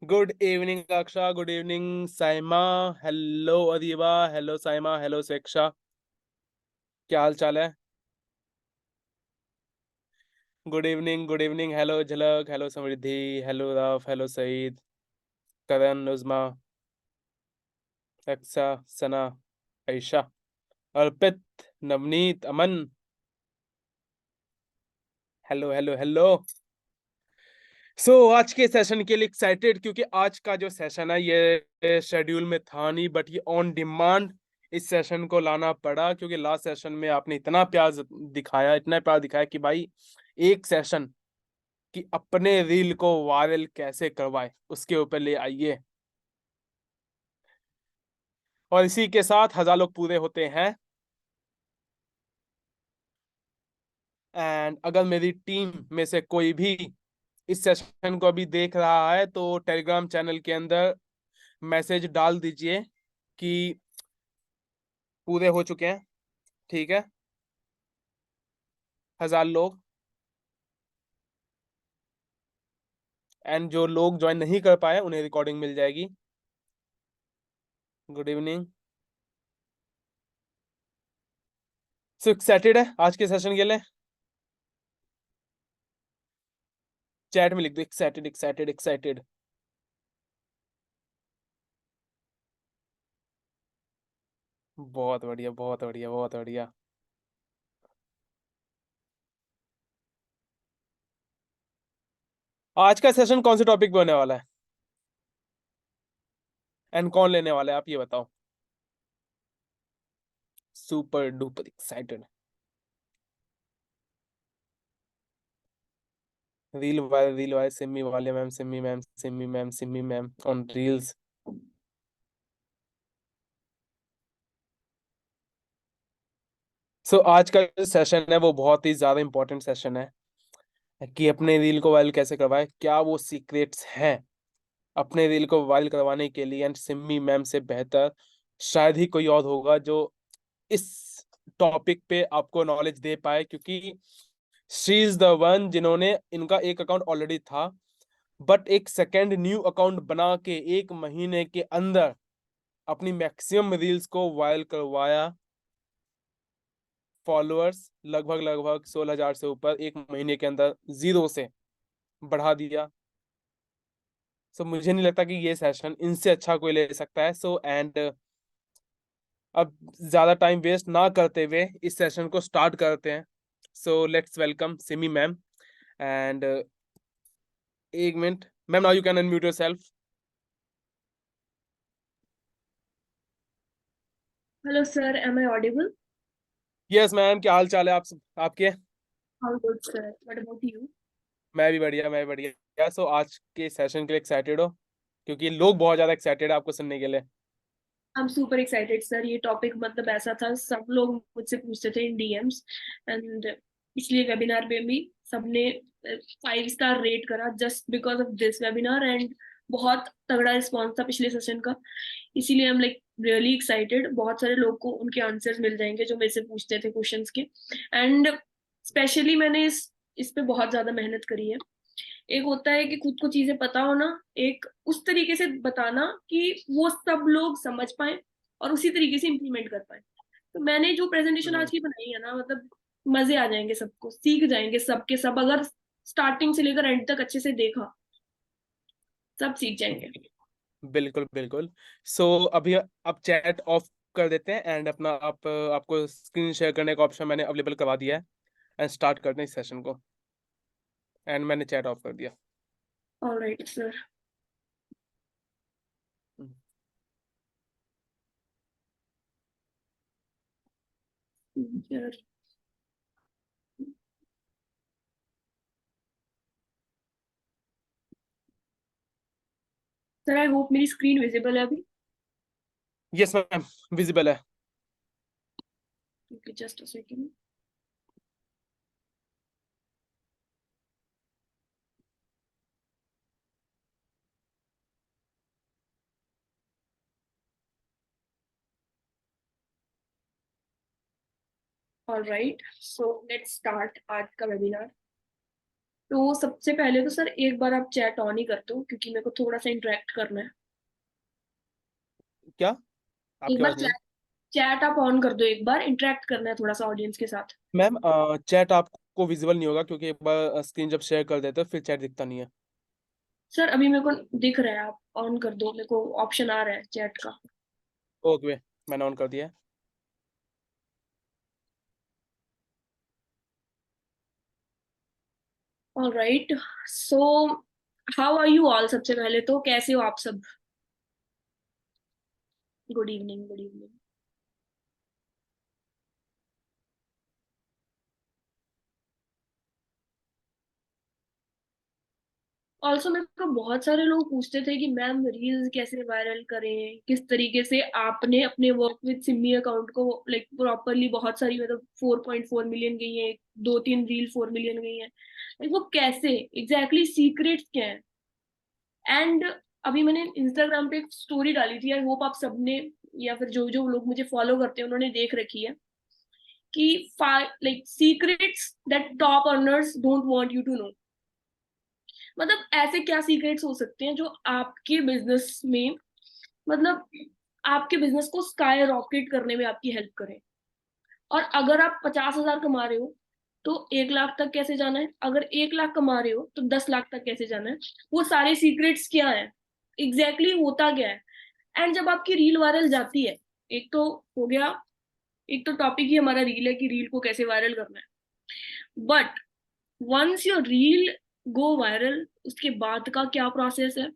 Good evening Aksha, good evening Saima. Hello Adiba, hello Saima, hello स्वेक्षा। क्या हाल चाल है? Good evening, good evening. Hello Jhalak, hello Samriddhi, hello रफ, hello Saeed, Karan, Uzma, Aqsa, Sana, Ayesha, Arpit, Navneet, Aman. Hello hello hello. आज के सेशन के लिए एक्साइटेड, क्योंकि आज का जो सेशन है ये शेड्यूल में था नहीं, बट ये ऑन डिमांड इस सेशन को लाना पड़ा, क्योंकि लास्ट सेशन में आपने इतना प्यार दिखाया, इतना प्यार दिखाया कि भाई एक सेशन कि अपने रील को वायरल कैसे करवाए उसके ऊपर ले आइए। और इसी के साथ 1,000 लोग पूरे होते हैं। एंड अगर मेरी टीम में से कोई भी इस सेशन को अभी देख रहा है तो टेलीग्राम चैनल के अंदर मैसेज डाल दीजिए कि पूरे हो चुके हैं। ठीक है, 1,000 लोग। एंड जो लोग ज्वाइन नहीं कर पाए उन्हें रिकॉर्डिंग मिल जाएगी। Good evening. सो एक्साइटेड है आज के सेशन के लिए? चैट में लिख दो एक्साइटेड, एक्साइटेड, एक्साइटेड। बहुत बढ़िया, बहुत बढ़िया, बहुत बढ़िया। आज का सेशन कौन से टॉपिक पे होने वाला है एंड कौन लेने वाला है, आप ये बताओ। Super duper excited. रील वाले सिमी वाले ma'am, Simi ma'am, Simi ma'am, Simi ma'am on reels. आज का जो सेशन है वो बहुत ही ज्यादा इंपॉर्टेंट सेशन है कि अपने रील को वायरल कैसे करवाए, क्या वो सीक्रेट्स हैं अपने रील को वायरल करवाने के लिए। एंड सिमी मैम से बेहतर शायद ही कोई और होगा जो इस टॉपिक पे आपको नॉलेज दे पाए, क्योंकि शी इज द वन जिन्होंने, इनका एक अकाउंट ऑलरेडी था बट एक सेकेंड न्यू अकाउंट बना के 1 महीने के अंदर अपनी मैक्सिमम रील्स को वायरल करवाया। फॉलोअर्स लगभग लगभग 16,000 से ऊपर 1 महीने के अंदर जीरो से बढ़ा दिया। मुझे नहीं लगता कि ये सेशन इनसे अच्छा कोई ले सकता है। एंड अब ज्यादा टाइम वेस्ट ना करते हुए इस सेशन को स्टार्ट करते हैं। Let's welcome Simi ma'am. And एक minute ma'am, now you can unmute yourself. Hello, sir. Am I audible? Yes ma'am, क्या हाल चाल है आपके? All good, sir. What about you? मैं भी बढ़िया, मैं भी बढ़िया। आज के सेशन के लिए एक्साइटेड हो? क्योंकि लोग बहुत ज्यादा एक्साइटेड है आपको सुनने के लिए। I'm super excited, sir. ये टॉपिक मतलब ऐसा था, सब लोग मुझसे पूछते थे इन डीएम्स एंड पिछले वेबिनार में भी सबने 5 स्टार रेट करा just because of this webinar and बहुत तगड़ा रिस्पॉन्स था पिछले सेशन का। इसीलिए हम लाइक रियली एक्साइटेड, बहुत सारे लोग को उनके आंसर्स मिल जाएंगे जो मेरे से पूछते थे क्वेश्चंस के। एंड स्पेशली मैंने इस पे बहुत ज्यादा मेहनत करी है। एक होता है कि खुद को चीजें पता होना, एक उस तरीके से बताना कि वो सब लोग समझ पाए और उसी तरीके से इम्प्लीमेंट कर पाए। तो मैंने जो प्रेजेंटेशन आज हम्म, की बनाई है ना, मतलब मजे आ जाएंगे, सबको सीख जाएंगे, सबके सब अगर स्टार्टिंग से लेकर एंड तक अच्छे से देखा, सब सीख जाएंगे। बिल्कुल बिल्कुल। अभी आप चैट ऑफ कर देते हैं एंड अपना आपको स्क्रीन शेयर करने का ऑप्शन मैंने अवेलेबल करवा दिया है। एंड स्टार्ट करते हैं इस सेशन को। एंड मैंने चैट ऑफ कर दिया। Alright sir. Hmm, sir, I hope मेरी स्क्रीन विजिबल है अभी। यस मैम, विजिबल है। Okay, just a second. Alright, so let's start आज का वेबिनार। तो सबसे पहले तो सर एक बार आप चैट ऑन ही कर दो, क्योंकि मेरे को थोड़ा सा इंटरेक्ट करना है। क्या? एक आपकी बार आवाज नहीं आई। चैट चैट आप ऑन कर दो, एक बार इंटरेक्ट करना है थोड़ा सा ऑडियंस के साथ। मैम, चैट आपको विजिबल नहीं होगा, क्योंकि एक बार स्क्रीन जब शेयर कर देते हो फिर चैट दिखता नहीं है। सर अभी मेरे को दिख रहा है, आप ऑन कर दो, मेरे को ऑप्शन आ रहा है चैट का। ओके, मैंने ऑन कर दिया है। Alright, so how are you all? सबसे पहले तो कैसे हो आप सब? Good evening, good evening. Also मेरे को बहुत सारे लोग पूछते थे कि मैम रील्स कैसे वायरल करें, किस तरीके से आपने अपने वर्क विद सिमी अकाउंट को लाइक प्रॉपरली, बहुत सारी मतलब 4.4 मिलियन गई है, 2-3 रील 4 मिलियन गई है, लाइक वो कैसे एग्जैक्टली, सीक्रेट्स क्या है? एंड अभी मैंने इंस्टाग्राम पे एक स्टोरी डाली थी, आई होप आप सबने या फिर जो जो लोग मुझे फॉलो करते हैं उन्होंने देख रखी है, कि like secrets that top earners don't want you to know. मतलब ऐसे क्या सीक्रेट्स हो सकते हैं जो आपके बिजनेस में, मतलब आपके बिजनेस को स्काई रॉकेट करने में आपकी हेल्प करें? और अगर आप 50,000 कमा रहे हो तो 1 लाख तक कैसे जाना है, अगर 1 लाख कमा रहे हो तो 10 लाख तक कैसे जाना है, वो सारे सीक्रेट्स क्या है, एग्जैक्टली होता क्या है? एंड जब आपकी रील वायरल जाती है, एक तो हो गया, एक तो टॉपिक ही हमारा रील है कि रील को कैसे वायरल करना है, but once your reel go viral, उसके बाद का क्या प्रोसेस है,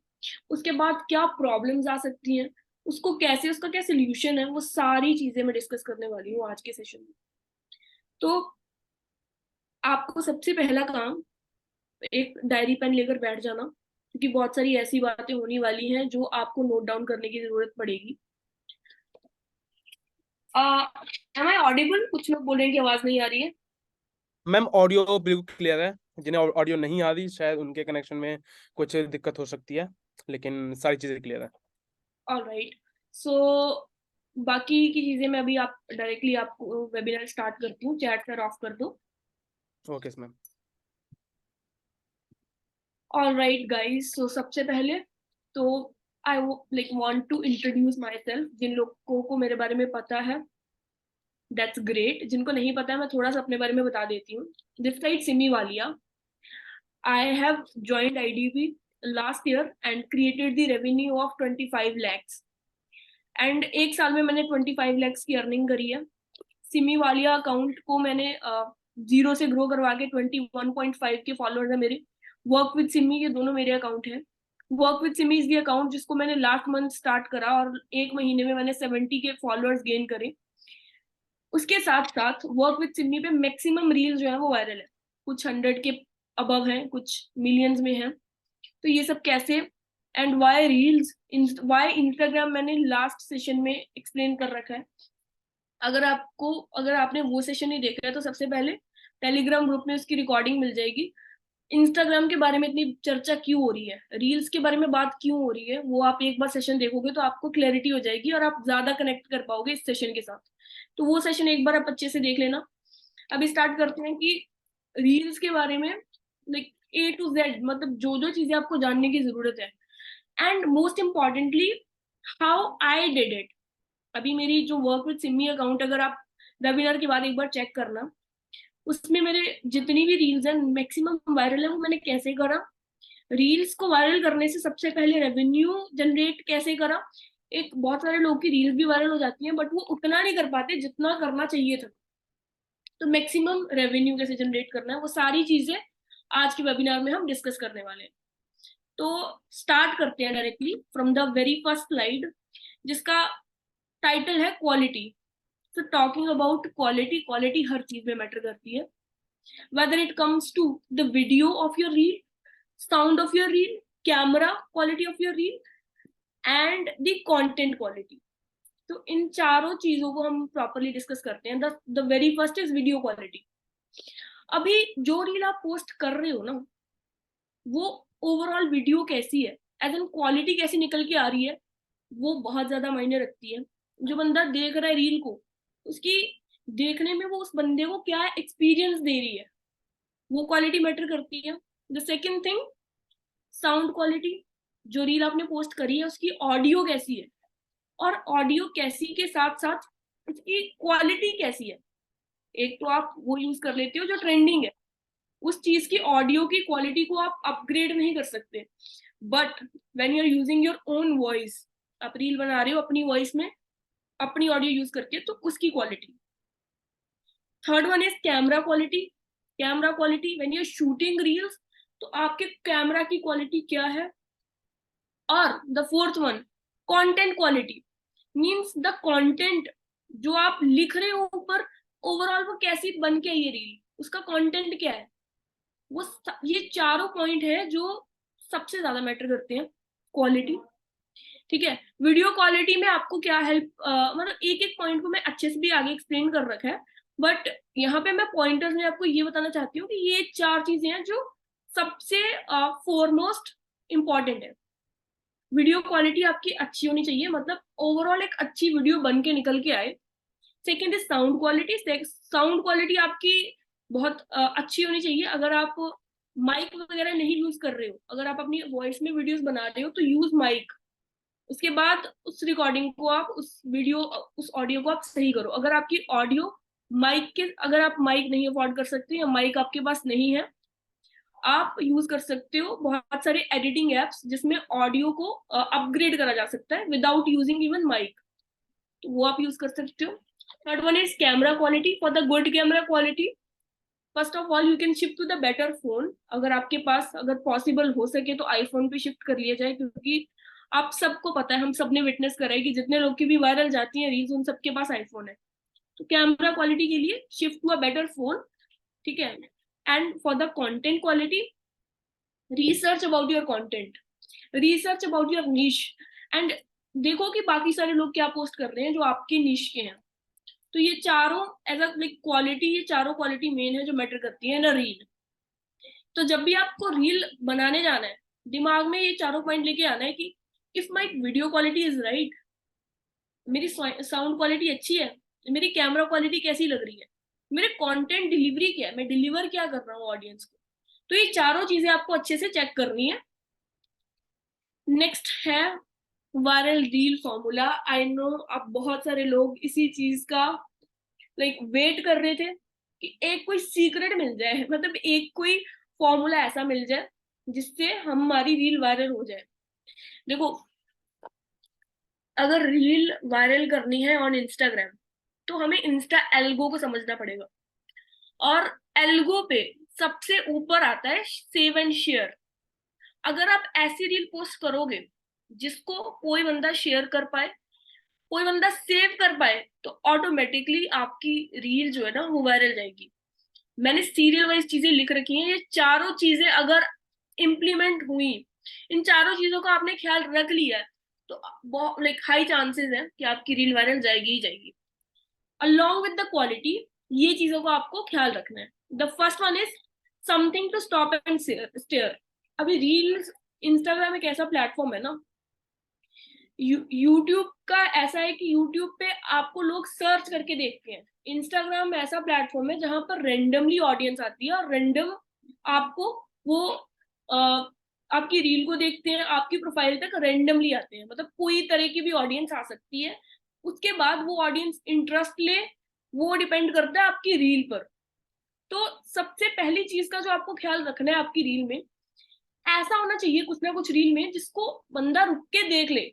उसके बाद क्या प्रॉब्लम्स आ सकती हैं, उसको कैसे, उसका क्या सोल्यूशन है, वो सारी चीजें मैं डिस्कस करने वाली हूँ आज के सेशन में। तो आपको सबसे पहला काम, एक डायरी पेन लेकर बैठ जाना, क्योंकि बहुत सारी ऐसी बातें होने वाली हैं जो आपको नोट डाउन करने की जरूरत पड़ेगी। Am I audible? कुछ लोग बोल रहे हैं कि आवाज नहीं आ रही है। मैम, ऑडियो बिल्कुल क्लियर है। जिन्हें ऑडियो नहीं आ रही शायद उनके कनेक्शन में कुछ दिक्कत हो सकती है, लेकिन सारी चीजें क्लियर है। ऑलराइट, सो बाकी की चीजें मैं अभी आप डायरेक्टली आपको वेबिनार स्टार्ट करती हूँ, चैट सर ऑफ कर दो। Okay ma'am. Alright guys, so सबसे पहले तो I like want to introduce myself. जिन लोगों को मेरे बारे में पता है दैट्स ग्रेट, जिनको नहीं पता है मैं थोड़ा सा अपने बारे में बता देती हूँ। This side Simi Walia, I have joined IDB last year and created the revenue of 25 lakhs, and एक साल में मैंने 25 lakhs की अर्निंग करी है। सिमी वालिया अकाउंट को मैंने जीरो से ग्रो करवा के 21.5 के फॉलोअर्स है मेरे। वर्क विद सिमी, ये दोनों मेरे अकाउंट हैं। Work with Simi is the account जिसको मैंने लास्ट मंथ स्टार्ट करा और 1 महीने में मैंने 70 के फॉलोअर्स गेन करे। उसके साथ साथ वर्क विद सिमी पे मैक्सिमम रील जो है वो वायरल है, कुछ 100 के अबव है, कुछ मिलियंस में है। तो ये सब कैसे, and why reels, why Instagram, मैंने लास्ट सेशन में एक्सप्लेन कर रखा है। अगर आपने वो सेशन नहीं देखा है तो सबसे पहले टेलीग्राम ग्रुप में उसकी रिकॉर्डिंग मिल जाएगी। इंस्टाग्राम के बारे में इतनी चर्चा क्यों हो रही है, रील्स के बारे में बात क्यों हो रही है, वो आप एक बार सेशन देखोगे तो आपको क्लैरिटी हो जाएगी और आप ज्यादा कनेक्ट कर पाओगे इस सेशन के साथ। तो वो सेशन एक बार आप अच्छे से देख लेना। अभी स्टार्ट करते हैं कि रील्स के बारे में, लाइक A to Z, मतलब जो जो चीजें आपको जानने की जरूरत है, and most importantly how I did it. अभी मेरी जो वर्क विद सिमी अकाउंट, अगर आप वेबिनार के बाद एक बार चेक करना, उसमें मेरे जितनी भी रील्स हैं मैक्सिमम वायरल है। वो मैंने कैसे करा, रील्स को वायरल करने से सबसे पहले रेवेन्यू जनरेट कैसे करा। एक बहुत सारे लोग की रील्स भी वायरल हो जाती हैं बट वो उतना नहीं कर पाते जितना करना चाहिए था। तो मैक्सिमम रेवेन्यू कैसे जनरेट करना है, वो सारी चीजें आज के वेबिनार में हम डिस्कस करने वाले हैं। तो स्टार्ट करते हैं directly from the very first slide, जिसका टाइटल है quality. So talking about quality, quality हर चीज में मैटर करती है, whether it comes to the video of your reel, sound of your reel, camera quality of your reel, and the content quality. तो इन चारों चीजों को हम प्रॉपरली डिस्कस करते हैं। The very first is video quality. अभी जो रील आप पोस्ट कर रहे हो ना, वो ओवरऑल वीडियो कैसी है, एज एन क्वालिटी कैसी निकल के आ रही है, वो बहुत ज्यादा मायने रखती है। जो बंदा देख रहा है रील को, उसकी देखने में वो उस बंदे को क्या एक्सपीरियंस दे रही है, वो क्वालिटी मैटर करती है। The second thing, sound quality. जो रील आपने पोस्ट करी है उसकी ऑडियो कैसी है, और ऑडियो कैसी के साथ साथ उसकी क्वालिटी कैसी है। एक तो आप वो यूज कर लेते हो जो ट्रेंडिंग है, उस चीज की ऑडियो की क्वालिटी को आप अपग्रेड नहीं कर सकते, but when you are using your own voice, आप रील बना रहे हो अपनी वॉइस में, अपनी ऑडियो यूज करके, तो उसकी quality. Third one is camera quality. Camera quality when you are shooting reels, तो आपके कैमरा की क्वालिटी क्या है। और the fourth one, content quality, means the content जो आप लिख रहे हो ऊपर, ओवरऑल वो कैसी बन के ये रील, उसका कंटेंट क्या है। वो ये चारों पॉइंट है जो सबसे ज्यादा मैटर करते हैं क्वालिटी। ठीक है, वीडियो क्वालिटी में आपको क्या हेल्प, मतलब एक एक पॉइंट को मैं अच्छे से भी आगे एक्सप्लेन कर रखा है, बट यहाँ पे मैं पॉइंटर्स में आपको ये बताना चाहती हूँ कि ये चार चीजें हैं जो सबसे फोरमोस्ट इंपॉर्टेंट है। वीडियो क्वालिटी आपकी अच्छी होनी चाहिए, मतलब ओवरऑल एक अच्छी वीडियो बन के निकल के आए। Second is sound quality. Sound quality आपकी बहुत अच्छी होनी चाहिए। अगर आप माइक वगैरह नहीं यूज कर रहे हो, अगर आप अपनी वॉइस में वीडियोस बना रहे हो, तो यूज माइक। उसके बाद उस रिकॉर्डिंग को आप, उस ऑडियो को आप सही करो। अगर आपकी ऑडियो माइक के, अगर आप माइक नहीं अफोर्ड कर सकते या माइक आपके पास नहीं है, आप यूज कर सकते हो बहुत सारे एडिटिंग एप्स जिसमें ऑडियो को अपग्रेड करा जा सकता है विदाउट यूजिंग इवन माइक, तो वो आप यूज कर सकते हो। Third one is camera quality. For the good camera quality, first of all you can shift to the better phone. अगर आपके पास, अगर पॉसिबल हो सके तो आईफोन पे शिफ्ट कर लिया जाए, क्योंकि आप सबको पता है, हम सबने विटनेस करा है कि जितने लोग की भी वायरल जाती है रील्स, उन सबके पास आईफोन है। तो कैमरा क्वालिटी के लिए shift to a better phone. ठीक है। And for the content quality, research about your content, research about your niche, and देखो कि बाकी सारे लोग क्या पोस्ट कर रहे हैं जो आपके निश के हैं। तो ये चारों एज अ लाइक क्वालिटी, ये चारों क्वालिटी मेन है जो मैटर करती है ना रील। तो जब भी आपको रील बनाने जाना है, दिमाग में ये चारों पॉइंट लेके आना है कि if my video quality is right, मेरी साउंड क्वालिटी अच्छी है, मेरी कैमरा क्वालिटी कैसी लग रही है, मेरे कंटेंट डिलीवरी क्या है, मैं डिलीवर क्या कर रहा हूँ ऑडियंस को। तो ये चारों चीजें आपको अच्छे से चेक करनी है। नेक्स्ट है viral reel formula. I know अब बहुत सारे लोग इसी चीज का लाइक वेट कर रहे थे कि एक कोई सीक्रेट मिल जाए, मतलब एक कोई फॉर्मूला ऐसा मिल जाए जिससे हमारी रील वायरल हो जाए। देखो, अगर रील वायरल करनी है ऑन इंस्टाग्राम, तो हमें इंस्टा एल्गो को समझना पड़ेगा। और एल्गो पे सबसे ऊपर आता है सेव एंड शेयर। अगर आप ऐसी रील पोस्ट करोगे जिसको कोई बंदा शेयर कर पाए, कोई बंदा सेव कर पाए, तो ऑटोमेटिकली आपकी रील जो है ना वो वायरल जाएगी। मैंने सीरियल वाइज चीजें लिख रखी हैं, ये चारों चीजें अगर इम्प्लीमेंट हुई, इन चारों चीजों का आपने ख्याल रख लिया है, तो बहुत लाइक हाई चांसेस है कि आपकी रील वायरल जाएगी ही जाएगी। अलोंग विद द क्वालिटी, ये चीजों का आपको ख्याल रखना है। The first one is something to stop and stare. अभी रील्स, इंस्टाग्राम एक ऐसा प्लेटफॉर्म है ना, यूट्यूब का ऐसा है कि यूट्यूब पे आपको लोग सर्च करके देखते हैं। इंस्टाग्राम ऐसा प्लेटफॉर्म है जहां पर रेंडमली ऑडियंस आती है और रेंडम आपको वो आपकी रील को देखते हैं, आपकी प्रोफाइल तक रेंडमली आते हैं, मतलब कोई तरह की भी ऑडियंस आ सकती है। उसके बाद वो ऑडियंस इंटरेस्ट ले, वो डिपेंड करता है आपकी रील पर। तो सबसे पहली चीज का जो आपको ख्याल रखना है आपकी रील में, ऐसा होना चाहिए कुछ ना कुछ रील में जिसको बंदा रुक के देख ले।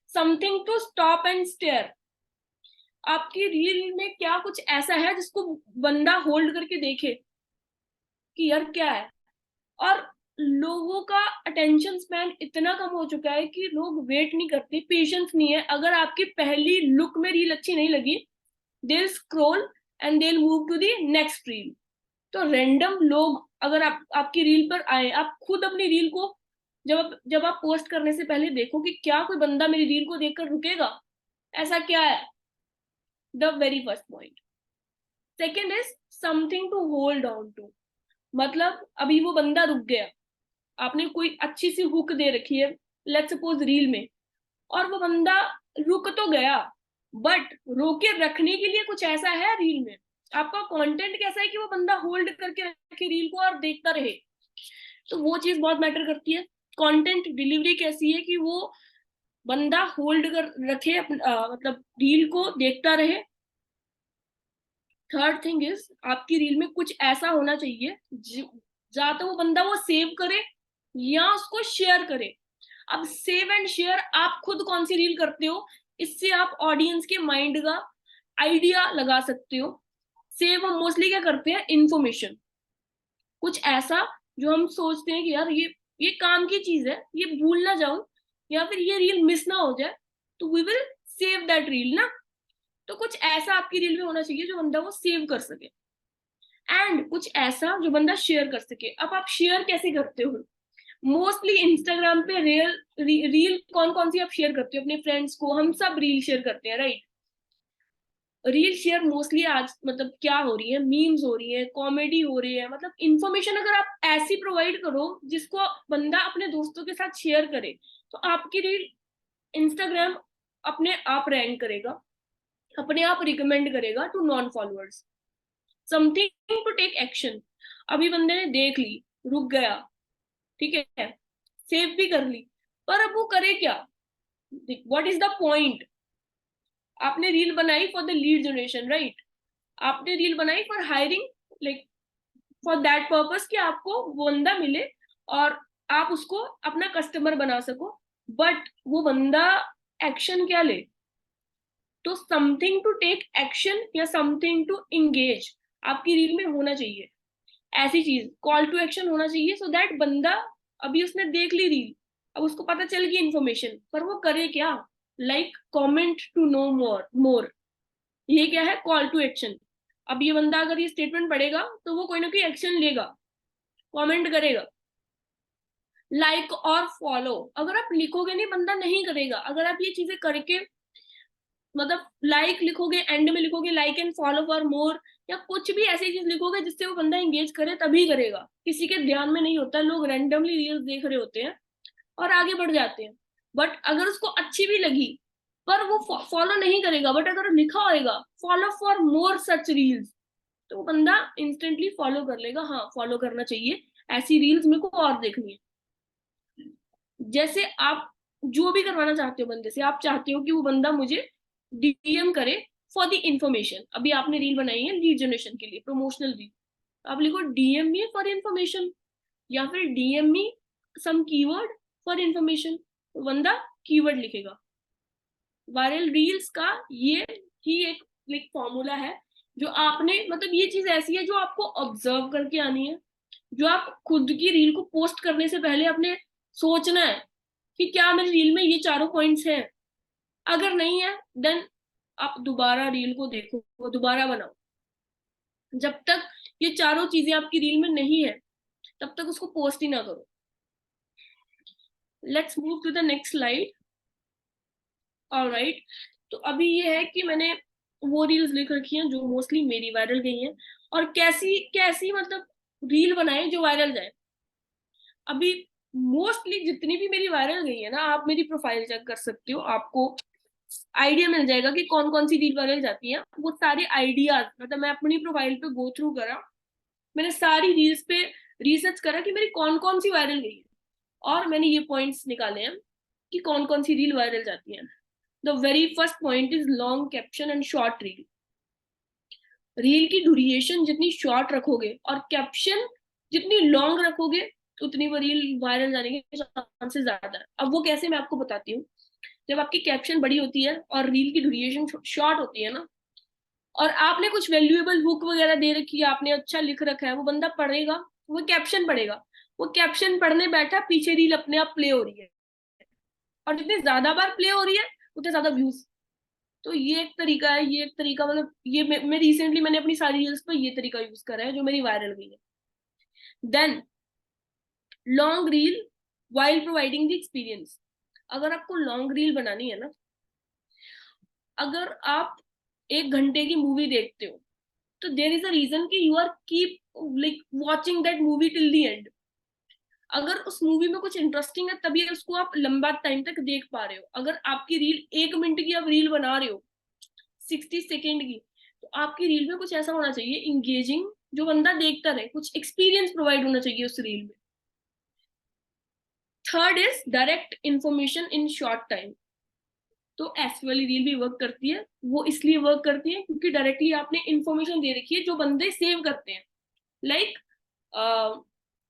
Something to stop and stare. आपकी रील में क्या कुछ ऐसा है जिसको बंदा होल्ड करके देखे कि यार क्या है। और लोगों का अटेंशन स्पैन इतना कम हो चुका है कि लोग वेट नहीं करते, पेशेंस नहीं है। अगर आपकी पहली लुक में रील अच्छी नहीं लगी, they scroll and they move to the next reel. तो रैंडम लोग अगर आपकी रील पर आए, आप खुद अपनी रील को जब आप पोस्ट करने से पहले देखो कि क्या कोई बंदा मेरी रील को देखकर रुकेगा, ऐसा क्या है। The very first point. Second is something to hold on to. मतलब अभी वो बंदा रुक गया, आपने कोई अच्छी सी हुक दे रखी है लेट्स सपोज रील में, और वो बंदा रुक तो गया, बट रोके रखने के लिए कुछ ऐसा है रील में, आपका कंटेंट कैसा है कि वो बंदा होल्ड करके रखे रील को और देखता रहे। तो वो चीज बहुत मैटर करती है। कंटेंट डिलीवरी कैसी है कि वो बंदा होल्ड कर रखे मतलब रील को देखता रहे। थर्ड थिंग इज आपकी रील में कुछ ऐसा होना चाहिए या तो वो बंदा वो सेव करे या उसको शेयर करे। अब सेव एंड शेयर आप खुद कौन सी रील करते हो, इससे आप ऑडियंस के माइंड का आइडिया लगा सकते हो। सेव हम मोस्टली क्या करते हैं, इंफॉर्मेशन, कुछ ऐसा जो हम सोचते हैं कि यार ये काम की चीज है, ये भूल ना जाऊं या फिर ये रील मिस ना हो जाए, तो we will save that reel ना। तो कुछ ऐसा आपकी रील में होना चाहिए जो बंदा वो सेव कर सके, एंड कुछ ऐसा जो बंदा शेयर कर सके। अब आप शेयर कैसे करते हो, मोस्टली इंस्टाग्राम पे रील कौन कौन सी आप शेयर करते हो अपने फ्रेंड्स को, हम सब रील शेयर करते हैं राइट। रील शेयर मोस्टली आज मतलब क्या हो रही है, मीम्स हो रही है, कॉमेडी हो रही है, मतलब इन्फॉर्मेशन अगर आप ऐसी प्रोवाइड करो जिसको बंदा अपने दोस्तों के साथ शेयर करे, तो आपकी रील इंस्टाग्राम अपने आप रैंक करेगा, अपने आप रिकमेंड करेगा to non followers. Something to take action, अभी बंदे ने देख ली, रुक गया, ठीक है, सेव भी कर ली, पर अब वो करे क्या, व्हाट इज द पॉइंट। आपने रील बनाई for the lead generation right, आपने रील बनाई for hiring, like for that purpose कि आपको वो बंदा मिले और आप उसको अपना कस्टमर बना सको, बट वो बंदा एक्शन क्या ले। तो समथिंग टू टेक एक्शन या समथिंग टू इंगेज आपकी रील में होना चाहिए। ऐसी चीज कॉल टू एक्शन होना चाहिए, सो दैट बंदा, अभी उसने देख ली रील, अब उसको पता चल गई इन्फॉर्मेशन, पर वो करे क्या, लाइक कॉमेंट टू नो मोर मोर, ये क्या है, कॉल टू एक्शन। अब ये बंदा अगर ये स्टेटमेंट पढ़ेगा तो वो कोई ना कोई एक्शन लेगा, कमेंट करेगा। लाइक और फॉलो, अगर आप लिखोगे नहीं बंदा नहीं करेगा, अगर आप ये चीजें करके मतलब लाइक लिखोगे, एंड में लिखोगे like and follow for more, या कुछ भी ऐसी चीज लिखोगे जिससे वो बंदा एंगेज करे, तभी करेगा। किसी के ध्यान में नहीं होता, लोग रैंडमली रील्स देख रहे होते हैं और आगे बढ़ जाते हैं, बट अगर उसको अच्छी भी लगी पर वो फॉलो नहीं करेगा, बट अगर लिखा होएगा follow for more such reels, तो वो बंदा इंस्टेंटली फॉलो कर लेगा, हाँ फॉलो करना चाहिए, ऐसी रील्स मेरे को और देखनी है। जैसे आप जो भी करवाना चाहते हो बंदे से, आप चाहते हो कि वो बंदा मुझे डीएम करे फॉर द इंफॉर्मेशन, अभी आपने रील बनाई है लीड जनरेशन के लिए, प्रमोशनल रील, आप लिखो डीएम मी फॉर इंफॉर्मेशन, या फिर DM me some keyword for information, तो बंदा कीवर्ड लिखेगा। वायरल रील्स का ये ही एक लाइक फॉर्मूला है, जो आपने मतलब ये चीज ऐसी है जो आपको ऑब्जर्व करके आनी है, जो आप खुद की रील को पोस्ट करने से पहले अपने सोचना है कि क्या मेरी रील में ये चारों पॉइंट्स हैं, अगर नहीं है देन आप दोबारा रील को देखो, वो दोबारा बनाओ। जब तक ये चारों चीजें आपकी रील में नहीं है तब तक उसको पोस्ट ही ना करो। Let's move to the next slide. Alright, तो अभी ये है कि मैंने वो रील्स लिख रखी हैं जो मोस्टली मेरी वायरल गई हैं, और कैसी कैसी मतलब रील बनाए जो वायरल जाए। अभी मोस्टली जितनी भी मेरी वायरल गई है ना, आप मेरी प्रोफाइल चेक कर सकते हो, आपको आइडिया मिल जाएगा कि कौन कौन सी रील वायरल जाती है। वो सारे आइडियाज मतलब मैं अपनी प्रोफाइल पे गो थ्रू करा, मैंने सारी रील्स पे रिसर्च करा कि मेरी कौन कौन सी वायरल गई है, और मैंने ये पॉइंट्स निकाले हैं कि कौन कौन सी रील वायरल जाती है। The very first point is long caption and short reel. Reel की ड्यूरेशन जितनी शॉर्ट रखोगे और कैप्शन जितनी लॉन्ग रखोगे, उतनी वो रील वायरल जाने के चांसेस ज्यादा है। अब वो कैसे, मैं आपको बताती हूँ। जब आपकी कैप्शन बड़ी होती है और रील की ड्यूरेशन शॉर्ट होती है ना, और आपने कुछ वैल्यूएबल हुक वगैरह दे रखी है, आपने अच्छा लिख रखा है, वो बंदा पढ़ेगा, वो कैप्शन पढ़ेगा, वो कैप्शन पढ़ने बैठा, पीछे रील अपने आप प्ले हो रही है, और जितनी ज्यादा बार प्ले हो रही है उतने ज्यादा व्यूज। तो ये एक तरीका है, ये एक तरीका मतलब ये मैं रिसेंटली मैंने अपनी सारी रील्स पे ये तरीका यूज करा है जो मेरी वायरल गई है। Then long reel while providing the experience. अगर आपको लॉन्ग रील बनानी है ना, अगर आप 1 घंटे की मूवी देखते हो, तो देर इज अ रीजन कि you are keep like watching that movie till the end. अगर उस मूवी में कुछ इंटरेस्टिंग है तभी उसको आप लंबा टाइम तक देख पा रहे हो। अगर आपकी रील 1 मिनट की आप रील बना रहे हो, 60 सेकेंड की, तो आपकी रील में कुछ ऐसा होना चाहिए इंगेजिंग, जो बंदा देखता रहे, कुछ एक्सपीरियंस प्रोवाइड होना चाहिए उस रील में। Third is direct information in short time. तो ऐसी वाली रील भी वर्क करती है। वो इसलिए वर्क करती है क्योंकि डायरेक्टली आपने इंफॉर्मेशन दे रखी है जो बंदे सेव करते हैं। लाइक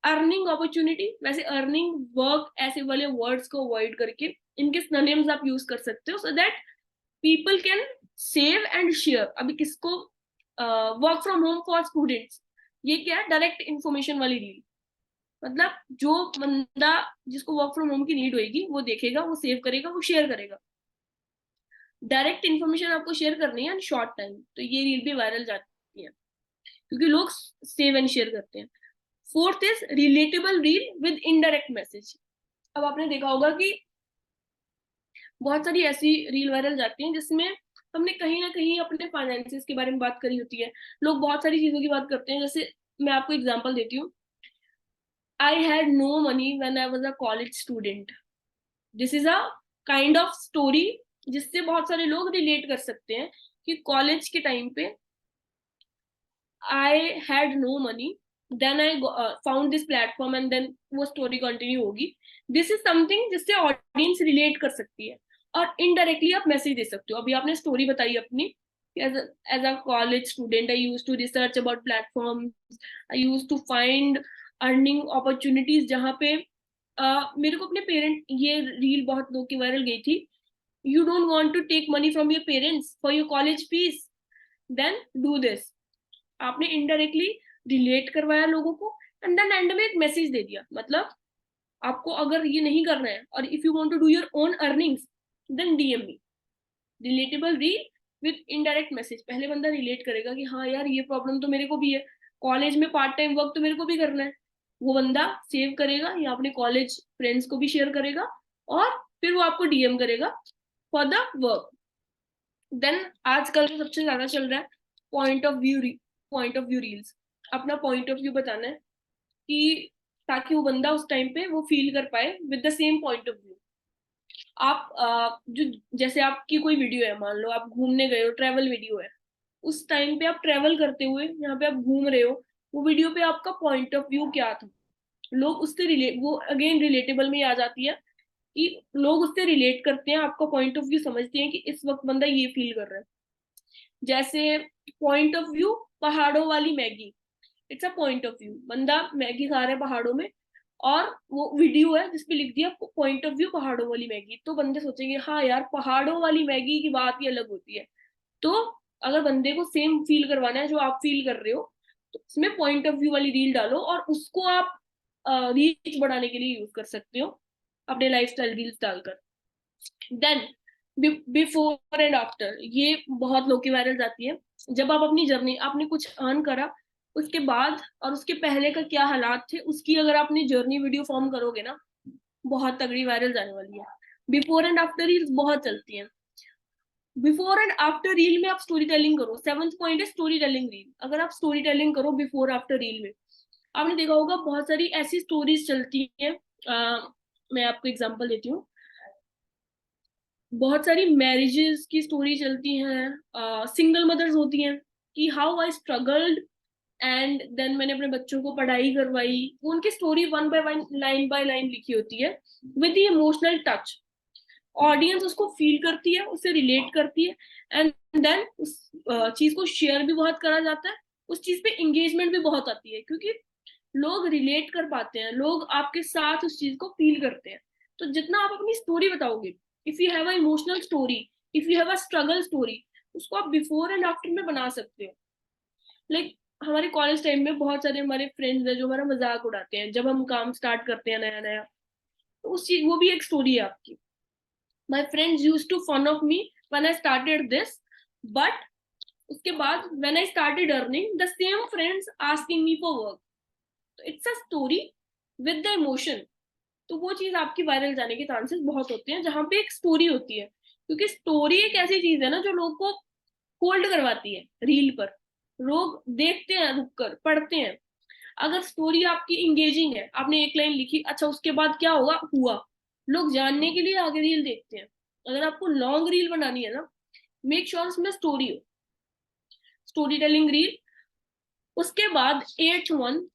अर्निंग अपॉर्चुनिटी, वैसे अर्निंग वर्क ऐसे वाले वर्ड्स को अवॉइड करके इनके सिनोनिम्स आप यूज कर सकते हो so that people can save and share. अभी किसको work from home for students, ये क्या है, डायरेक्ट इंफॉर्मेशन वाली रील। मतलब जो बंदा जिसको वर्क फ्रॉम होम की नीड होगी वो देखेगा, वो सेव करेगा, वो शेयर करेगा। डायरेक्ट इन्फॉर्मेशन आपको शेयर करनी है शॉर्ट टाइम, तो ये रील भी वायरल जाती है क्योंकि लोग सेव एंड शेयर करते हैं। Fourth is relatable reel with indirect message. अब आपने देखा होगा कि बहुत सारी ऐसी रील वायरल जाती हैं जिसमें हमने कहीं ना कहीं अपने फाइनेंसिस के बारे में बात करी होती है। लोग बहुत सारी चीजों की बात करते हैं, जैसे मैं आपको एग्जांपल देती हूँ। I had no money when I was a college student. This is a kind of story जिससे बहुत सारे लोग रिलेट कर सकते हैं कि कॉलेज के टाइम पे I had no money, then I found this platform and then वो स्टोरी कंटिन्यू होगी। दिस इज समथिंग जिससे ऑडियंस रिलेट कर सकती है। और इनडायरेक्टली आप मैसेज दे सकते हो। अभी आपने स्टोरी बताई अपनी, as a college student I use to research about platform, I use to find earning opportunities जहाँ पे मेरे को अपने पेरेंट, ये रील बहुत लोग की वायरल गई थी, you don't want to take money from your parents for your college fees, then do this। आपने इनडायरेक्टली रिलेट करवाया लोगों को एंड देन एंड में एक मैसेज दे दिया। मतलब आपको अगर ये नहीं करना है और if you want to do your own earnings then DM me. Relatable reel with indirect message, पहले बंदा रिलेट करेगा कि हाँ यार ये प्रॉब्लम तो मेरे को भी है, कॉलेज में पार्ट टाइम वर्क तो मेरे को भी करना है। वो बंदा सेव करेगा या अपने कॉलेज फ्रेंड्स को भी शेयर करेगा और फिर वो आपको डीएम करेगा फॉर द वर्क। देन आजकल जो सबसे ज्यादा चल रहा है point of view, point of view reels. अपना पॉइंट ऑफ व्यू बताना है कि ताकि वो बंदा उस टाइम पे वो फील कर पाए with the same point of view. आप जो जैसे आपकी कोई वीडियो है, मान लो आप घूमने गए हो, ट्रेवल वीडियो है, उस टाइम पे आप ट्रेवल करते हुए यहाँ पे आप घूम रहे हो, वो वीडियो पे आपका पॉइंट ऑफ व्यू क्या था। लोग उससे रिलेट, वो अगेन रिलेटेबल में आ जाती है कि लोग उससे रिलेट करते हैं, आपका पॉइंट ऑफ व्यू समझते हैं कि इस वक्त बंदा ये फील कर रहा है। जैसे पॉइंट ऑफ व्यू पहाड़ों वाली Maggi, it's a point of view, बंदा मैगी खा रहा है पहाड़ों में और वो वीडियो है जिसपे लिख दिया पॉइंट ऑफ व्यू पहाड़ों वाली मैगी, तो बंदे सोचेंगे हाँ यार पहाड़ों वाली मैगी की बात ही अलग होती है। तो अगर बंदे को सेम फील करवाना है जो आप फील कर रहे हो, तो इसमें पॉइंट ऑफ व्यू वाली रील डालो और उसको आप रीच बढ़ाने के लिए यूज कर सकते हो अपने लाइफस्टाइल रील्स डालकर। देन बिफोर एंड आफ्टर, ये बहुत लोग की वायरल जाती है। जब आप अपनी जर्नी, आपने कुछ अर्न करा, उसके बाद और उसके पहले का क्या हालात थे उसकी अगर आपने जर्नी वीडियो फॉर्म करोगे ना, बहुत तगड़ी वायरल जाने वाली है। बिफोर एंड आफ्टर रील्स बहुत चलती हैं। बिफोर एंड आफ्टर रील में आप स्टोरी टेलिंग करो। सेवंथ पॉइंट है स्टोरी टेलिंग रील। अगर आप स्टोरी टेलिंग करो बिफोर आफ्टर रील में, आपने देखा होगा बहुत सारी ऐसी स्टोरीज चलती हैं। मैं आपको एग्जांपल देती हूँ। बहुत सारी मैरिजेस की स्टोरी चलती हैं, सिंगल मदर्स होती हैं कि how I struggled and then मैंने अपने बच्चों को पढ़ाई करवाई। वो उनकी स्टोरी वन बाय लाइन लिखी होती है with the emotional touch. Audience उसको फील करती है, उससे रिलेट करती है एंड देन उस चीज को शेयर भी बहुत करा जाता है। उस चीज पे एंगेजमेंट भी बहुत आती है क्योंकि लोग रिलेट कर पाते हैं, लोग आपके साथ उस चीज को फील करते हैं। तो जितना आप अपनी स्टोरी बताओगे, if you have a emotional story, if you have a struggle story, उसको आप बिफोर एंड आफ्टर में बना सकते हो। लाइक हमारे कॉलेज टाइम में बहुत सारे हमारे फ्रेंड्स हैं जो हमारा मजाक उड़ाते हैं जब हम काम स्टार्ट करते हैं नया नया, तो उस चीज, वो भी एक स्टोरी है आपकी। My friends use to fun of me when I started this, but उसके बाद when I started earning the same friends asking me for work. तो it's a story with the emotion. तो वो चीज आपकी वायरल जाने के चांसेस बहुत होते हैं जहां पे एक स्टोरी होती है, क्योंकि स्टोरी एक ऐसी चीज है ना जो लोग को होल्ड करवाती है रील पर। लोग देखते हैं, रुक कर पढ़ते हैं। अगर स्टोरी आपकी इंगेजिंग है, आपने एक लाइन लिखी, अच्छा उसके बाद क्या होगा हुआ, लोग जानने के लिए आगे रील देखते हैं। अगर आपको लॉन्ग रील बनानी है ना, मेक श्योर उसमें स्टोरी हो, स्टोरी टेलिंग रील। उसके बाद एट वन,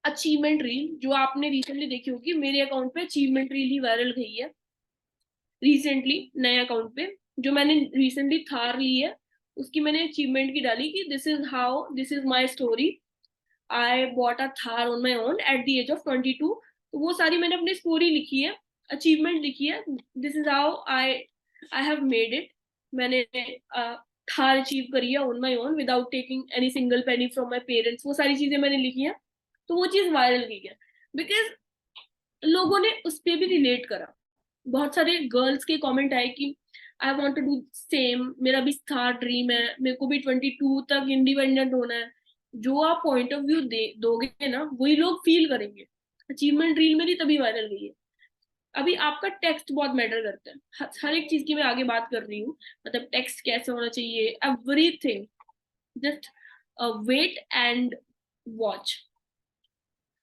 अचीवमेंट रील जो आपने रिसेंटली देखी होगी, मेरे अकाउंट पे अचीवमेंट रील ही वायरल गई है रिसेंटली, नए अकाउंट पे जो मैंने रिसेंटली थार ली है, उसकी मैंने अचीवमेंट की डाली कि this is my story, I bought a Thar on my own at the age of 22। तो वो सारी मैंने अपनी स्टोरी लिखी है, अचीवमेंट लिखी है, this is how I I have made it. मैंने थार अचीव करी है on my own without taking any single penny from my parents, वो सारी चीजें मैंने लिखी है। तो वो चीज वायरल गई है बिकॉज लोगों ने उस पर भी रिलेट करा। बहुत सारे गर्ल्स के कमेंट आए कि I want to do same, मेरा भी था ड्रीम है, मेरे को भी 22 तक इंडिपेंडेंट होना है। जो आप पॉइंट ऑफ व्यू दे दोगे ना, वही लोग फील करेंगे। अचीवमेंट रील मेरी तभी वायरल गई है। अभी आपका टेक्स्ट बहुत मैटर करता है, हर एक चीज की मैं आगे बात कर रही हूँ, मतलब टेक्स्ट कैसे होना चाहिए, everything. Just wait and watch.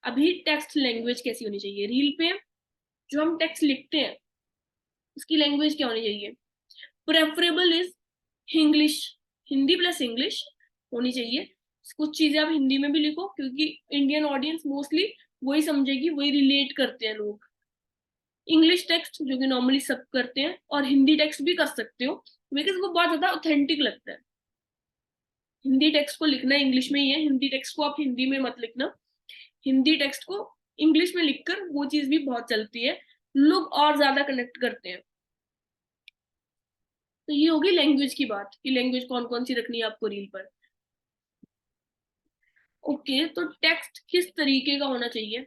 अभी टेक्स्ट लैंग्वेज कैसी होनी चाहिए रील पे, जो हम टेक्स्ट लिखते हैं उसकी लैंग्वेज क्या होनी चाहिए। Preferable is English, Hindi plus English होनी चाहिए। कुछ चीजें आप हिंदी में भी लिखो क्योंकि इंडियन ऑडियंस मोस्टली वही समझेगी, वही रिलेट करते हैं लोग। इंग्लिश टेक्स्ट जो कि नॉर्मली सब करते हैं, और हिंदी टेक्स्ट भी कर सकते हो बिकॉज वो बहुत ज्यादा ऑथेंटिक लगता है। हिंदी टेक्स्ट को लिखना इंग्लिश में ही है, हिंदी टेक्स्ट को आप हिंदी में मत लिखना। हिंदी टेक्स्ट को इंग्लिश में लिखकर वो चीज भी बहुत चलती है, लोग और ज्यादा कनेक्ट करते हैं। तो ये होगी लैंग्वेज की बात कि लैंग्वेज कौन कौन सी रखनी है आपको रील पर। ओके, तो टेक्स्ट किस तरीके का होना चाहिए।